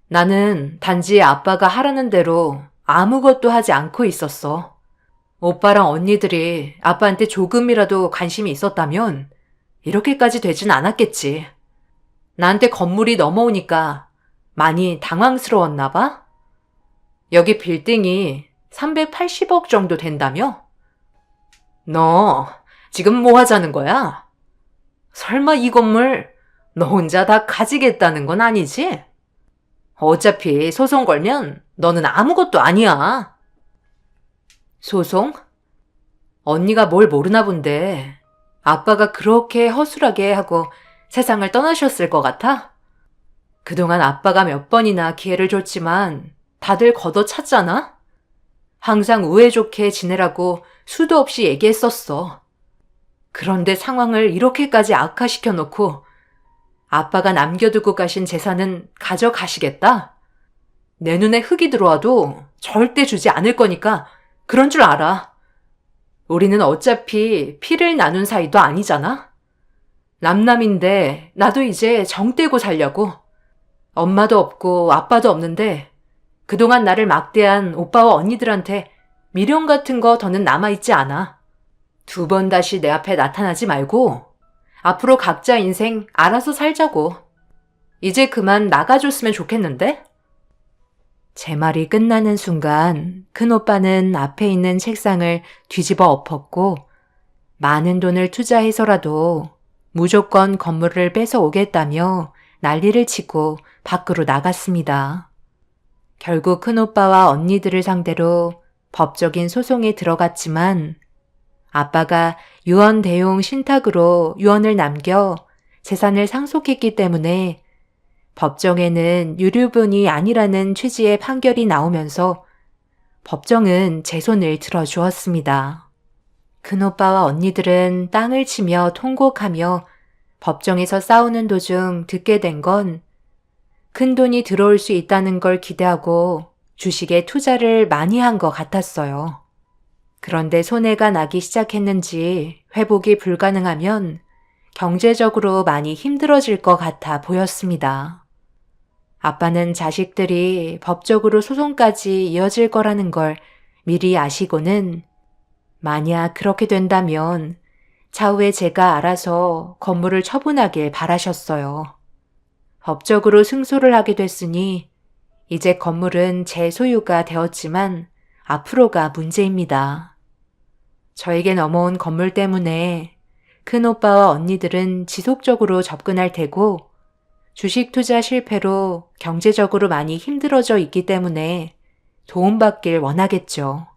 나는 단지 아빠가 하라는 대로 아무것도 하지 않고 있었어. 오빠랑 언니들이 아빠한테 조금이라도 관심이 있었다면 이렇게까지 되진 않았겠지. 나한테 건물이 넘어오니까 많이 당황스러웠나 봐? 여기 빌딩이 380억 정도 된다며? 너 지금 뭐 하자는 거야? 설마 이 건물 너 혼자 다 가지겠다는 건 아니지? 어차피 소송 걸면 너는 아무것도 아니야. 소송? 언니가 뭘 모르나 본데 아빠가 그렇게 허술하게 하고 세상을 떠나셨을 것 같아? 그동안 아빠가 몇 번이나 기회를 줬지만 다들 걷어찼잖아? 항상 우애 좋게 지내라고 수도 없이 얘기했었어. 그런데 상황을 이렇게까지 악화시켜놓고 아빠가 남겨두고 가신 재산은 가져가시겠다? 내 눈에 흙이 들어와도 절대 주지 않을 거니까 그런 줄 알아. 우리는 어차피 피를 나눈 사이도 아니잖아? 남남인데 나도 이제 정 떼고 살려고. 엄마도 없고 아빠도 없는데 그동안 나를 막대한 오빠와 언니들한테 미련 같은 거 더는 남아있지 않아. 2번 다시 내 앞에 나타나지 말고 앞으로 각자 인생 알아서 살자고. 이제 그만 나가줬으면 좋겠는데? 제 말이 끝나는 순간 큰오빠는 앞에 있는 책상을 뒤집어 엎었고 많은 돈을 투자해서라도 무조건 건물을 뺏어 오겠다며 난리를 치고 밖으로 나갔습니다. 결국 큰오빠와 언니들을 상대로 법적인 소송에 들어갔지만 아빠가 유언 대용 신탁으로 유언을 남겨 재산을 상속했기 때문에 법정에는 유류분이 아니라는 취지의 판결이 나오면서 법정은 제 손을 들어주었습니다. 큰오빠와 언니들은 땅을 치며 통곡하며 법정에서 싸우는 도중 듣게 된 건 큰돈이 들어올 수 있다는 걸 기대하고 주식에 투자를 많이 한 것 같았어요. 그런데 손해가 나기 시작했는지 회복이 불가능하면 경제적으로 많이 힘들어질 것 같아 보였습니다. 아빠는 자식들이 법적으로 소송까지 이어질 거라는 걸 미리 아시고는 만약 그렇게 된다면 차후에 제가 알아서 건물을 처분하길 바라셨어요. 법적으로 승소를 하게 됐으니 이제 건물은 제 소유가 되었지만 앞으로가 문제입니다. 저에게 넘어온 건물 때문에 큰오빠와 언니들은 지속적으로 접근할 테고 주식 투자 실패로 경제적으로 많이 힘들어져 있기 때문에 도움받길 원하겠죠.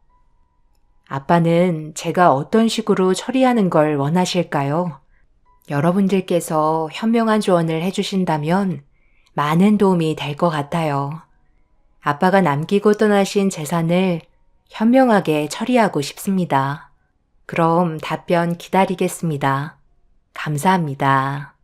아빠는 제가 어떤 식으로 처리하는 걸 원하실까요? 여러분들께서 현명한 조언을 해주신다면 많은 도움이 될 것 같아요. 아빠가 남기고 떠나신 재산을 현명하게 처리하고 싶습니다. 그럼 답변 기다리겠습니다. 감사합니다.